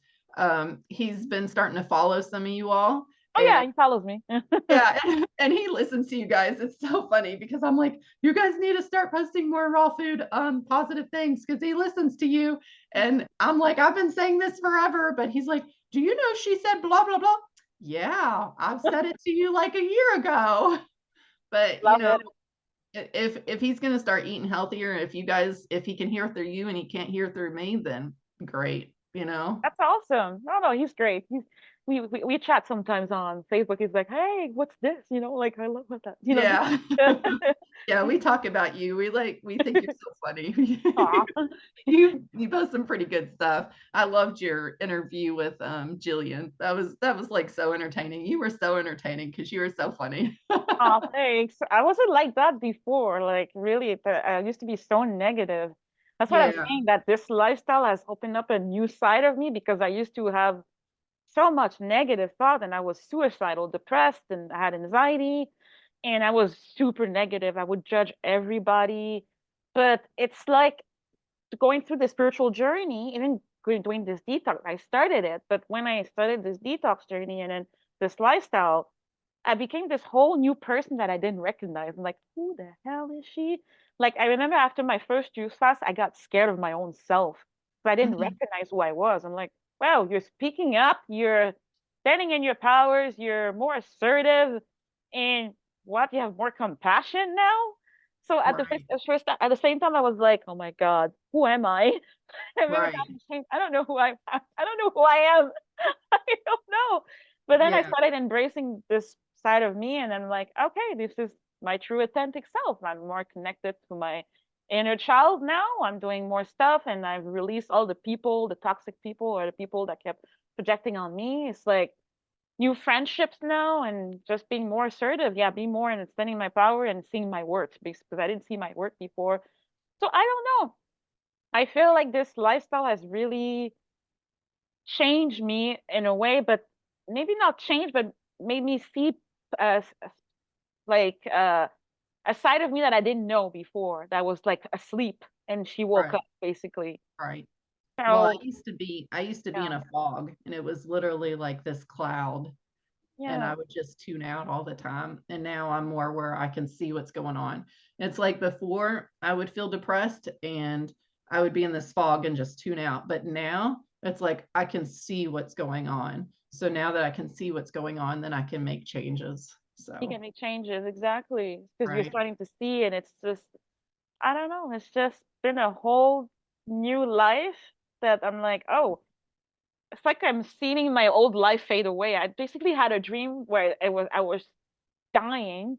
he's been starting to follow some of you all, Oh yeah, and he follows me. yeah, and he listens to you guys. It's so funny because I'm like, you guys need to start posting more raw food, positive things because he listens to you, and I'm like, I've been saying this forever, but he's like, do you know she said blah blah blah? Yeah, I've said it to you like a year ago, but Love it. if he's going to start eating healthier, if he can hear through you and he can't hear through me, then great. That's awesome. No, no, he's great. We chat sometimes on Facebook. He's like, hey, what's this? Like I love that. Yeah. Just Yeah, we talk about you. We think you're so funny. aw. You post some pretty good stuff. I loved your interview with Jillian. That was like so entertaining. You were so entertaining because you were so funny. Oh, thanks. I wasn't like that before. Like, really, I used to be so negative. That's what I'm Yeah. saying, that this lifestyle has opened up a new side of me because I used to have so much negative thought, and I was suicidal, depressed, and I had anxiety, and I was super negative. I would judge everybody. But it's like going through the spiritual journey, even doing this detox, I started it. But when I started this detox journey and then this lifestyle, I became this whole new person that I didn't recognize. I'm like, who the hell is she? Like, I remember after my first juice fast, I got scared of my own self. So I didn't Mhm. recognize who I was. I'm like, wow, you're speaking up, you're standing in your powers, you're more assertive, and what? You have more compassion now? So Right. at the same time, I was like, oh my God, who am I? I remember Right. I don't know who I don't know who I am. I don't know. But then I Yeah, started embracing this side of me, and I'm like, okay, this is my true authentic self. I'm more connected to my inner child now. I'm doing more stuff, and I've released all the people, the toxic people, or the people that kept projecting on me. It's like new friendships now, and just being more assertive. Yeah, be more and extending my power and seeing my worth, because I didn't see my worth before. So I don't know. I feel like this lifestyle has really changed me in a way, but maybe not changed, but made me see like a side of me that I didn't know before, that was like asleep and she woke right, up basically. right. Well, So I used to be in yeah, a fog, and it was literally like this cloud, and yeah, I would just tune out all the time. And now I'm more where I can see what's going on. It's like before I would feel depressed and I would be in this fog and just tune out. But now it's like I can see what's going on. So now that I can see what's going on, then I can make changes. you So, can make changes exactly because you're right, starting to see, and it's just I don't know, it's just been a whole new life that I'm like, oh, it's like I'm seeing my old life fade away. I basically had a dream where I was dying,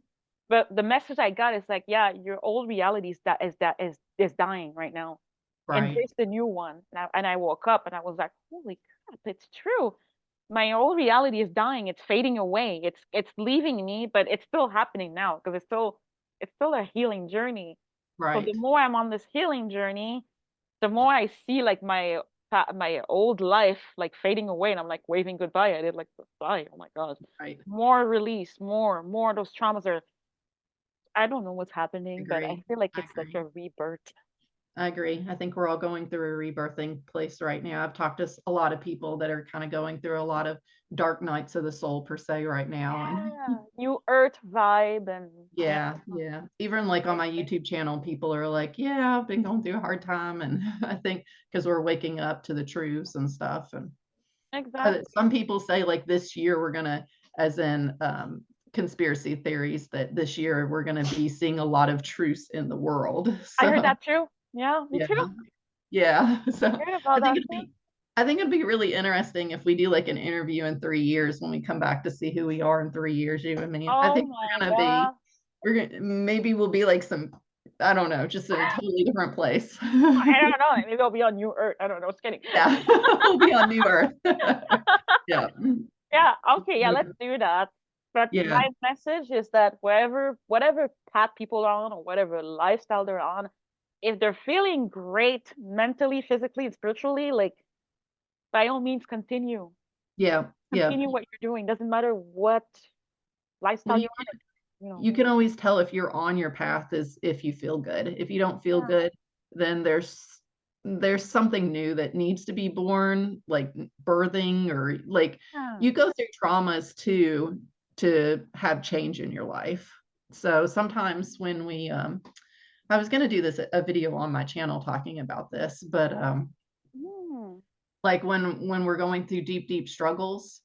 but the message I got is like, yeah, your old reality is dying right now. right, Embrace the new one. And I woke up and I was like, holy crap, it's true. My old reality is dying. It's fading away. It's leaving me, but it's still happening now because it's still a healing journey. So the right, more I'm on this healing journey, the more I see like my old life like fading away, and I'm like waving goodbye. I did like goodbye. Oh my God. right. More release, more of those traumas are I don't know what's I happening, but I agree. feel like I it's like a agree. rebirth. I agree. I think we're all going through a rebirthing place right now. I've talked to a lot of people that are kind of going through a lot of dark nights of the soul per se right now. And Yeah. New earth vibe and yeah. yeah, yeah. Even like on my YouTube channel, people are like, yeah, I've been going through a hard time. And I think because we're waking up to the truths and stuff. And Exactly. some people say like this year we're gonna, as in conspiracy theories, that this year we're gonna be seeing a lot of truths in the world. I heard So that too. Yeah, me yeah. too. Yeah. I So heard about that too. I think it'd be really interesting if we do like an interview in 3 years when we come back to see who we are in 3 years, you and me. I Oh think my be God. we're gonna maybe we'll be like some, I don't know, just in a totally different place. I don't know. Maybe I'll be on New Earth. I don't know. Just kidding. Yeah. We'll be on New Earth. Yeah. Yeah, okay, yeah, let's do that. But Yeah. my message is that whatever path people are on or whatever lifestyle they're on, if they're feeling great mentally, physically, and spiritually, like by all means continue. Yeah. Yeah. Continue what you're doing. Doesn't matter what Well, lifestyle you're on, you know. you can always tell if you're on your path is if you feel good. If you don't feel Yeah. good, then there's something new that needs to be born, like birthing, or like Yeah. you go through traumas too to have change in your life. So sometimes when we I was going to do this a video on my channel talking about this, but Mm, like when we're going through deep struggles,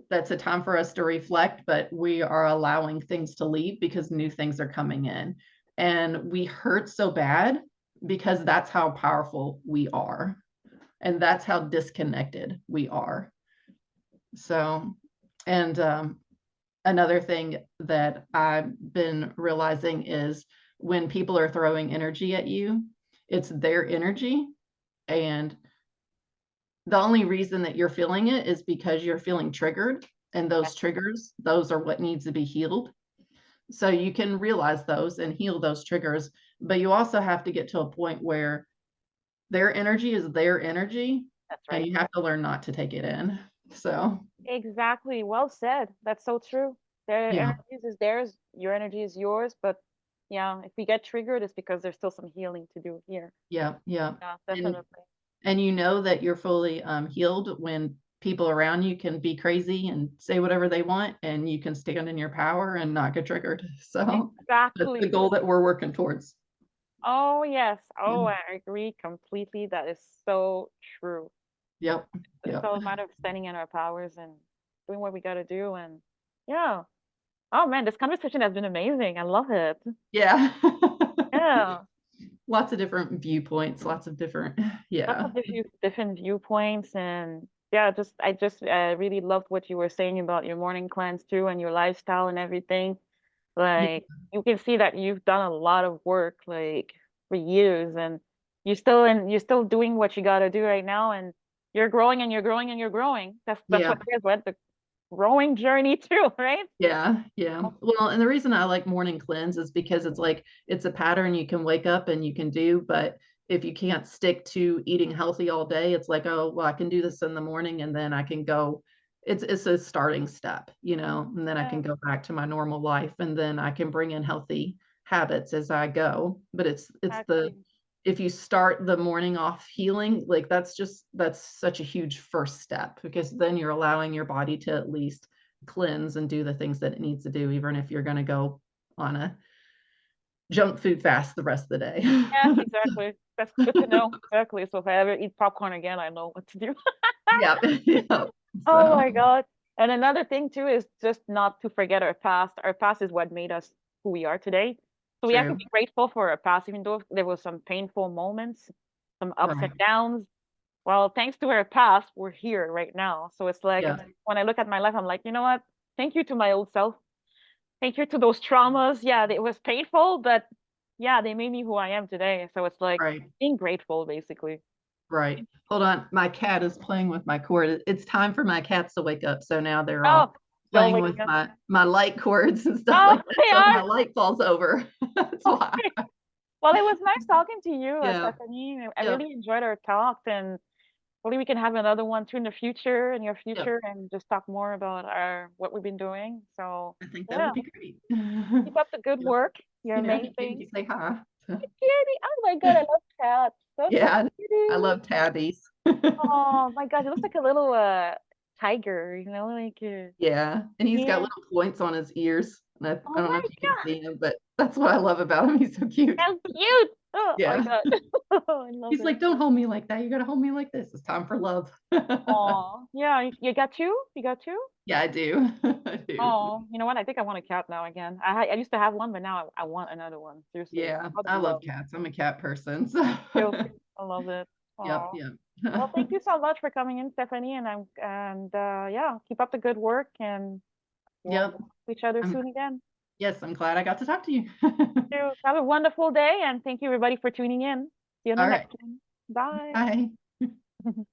that's a time for us to reflect, but we are allowing things to leave because new things are coming in, and we hurt so bad because that's how powerful we are, and that's how disconnected we are. So, and another thing that I've been realizing is when people are throwing energy at you, it's their energy, and the only reason that you're feeling it is because you're feeling triggered, and those yes, triggers, those are what needs to be healed. So you can realize those and heal those triggers, but you also have to get to a point where their energy is their energy, that's and right. you have to learn not to take it in. So, Exactly. Well said. That's so true. Their yeah, energies is theirs, your energy is yours, but yeah, if we get triggered, it's because there's still some healing to do here. yeah, yeah. Yeah, And definitely. you know that you're fully healed when people around you can be crazy and say whatever they want, and you can stand in your power and not get triggered. So that's the Exactly. goal that we're working towards. Oh, yes. Yeah. Oh, I agree completely. That is so true. Yep. It's Yep. all a matter of standing in our powers and doing what we got to do. And yeah. Oh, man, this conversation has been amazing. I love it. Yeah. Yeah. Lots of different viewpoints, lots of different, Lots yeah. of different viewpoints and Yeah, just I just really loved what you were saying about your morning cleanse too and your lifestyle and everything. Yeah, Like you can see that you've done a lot of work like for years and you're still doing what you got to do right now and you're growing and you're growing and you're growing. That's yeah, what it is, right? The growing journey too, right? yeah, yeah. Well, and the reason I like morning cleanse is because it's like it's a pattern you can wake up and you can do, but if you can't stick to eating healthy all day, it's like, oh, well, I can do this in the morning and then I can go. It's a starting step, and then I Yeah, can go back to my normal life and then I can bring in healthy habits as I go. But it's the exactly. if you start the morning off healing, like that's such a huge first step because then you're allowing your body to at least cleanse and do the things that it needs to do, even if you're going to go on a junk food fast the rest of the Yeah, day. exactly. That's good to know. Exactly. So if I ever eat popcorn again, I know what to do. Yeah. Yeah. Oh So, my God. And another thing too is just not to forget our past. Our past is what made us who we are today. So we have to true. be grateful for our past, even though there was some painful moments, some ups and Right. downs. Well, thanks to our past, we're here right now. So it's like Yeah. when I look at my life, I'm like, you know what? Thank you to my old self. Thank you to those traumas. Yeah, it was painful, but yeah, they made me who I am today. So it's like Right. being grateful, basically. Right. Hold on. My cat is playing with my cord. It's time for my cats to wake up. So now they're Oh, all still playing waking with up. my light cords and stuff Oh, like that. they So if are. my light falls over, that's why. Okay. Well, it was nice talking to you, Yeah. Stephanie. I Yep. really enjoyed our talks, and hopefully we can have another one too in the future, in your Yep. future, and just talk more about our what we've been doing. So, I think that yeah, would be great. keep up the good Yep. work. You're Yeah. He came to amazing. say hi. So, Kitty. Oh my God, I love cats. That's so yeah. I cute. love tabbies. Oh my gosh, it looks like a little tiger, like Yeah, and he's got yeah. little points on his ears. And I Oh don't know my if you can God, see him, but that's what I love about him. He's so cute. how cute. Oh my Yeah. God. Oh, I love He's it. like, don't hold me like that. You got to hold me like this. It's time for love. Oh, yeah, you got two? You got two? Yeah, I do. I do. Oh, you know what? I think I want a cat now again. I used to have one, but now I want another one. Seriously. Yeah, About I the love love. cats. I'm a cat person. So, Feel I love it. yep, Oh. yep. Well, thank you so much for coming in, Stephanie, and yeah, keep up the good work and we'll Yep. see each other I'm, soon again. yes, I'm glad I got to talk to you. So have a wonderful day and thank you everybody for tuning in. See you on the All right. next one. Bye. Bye.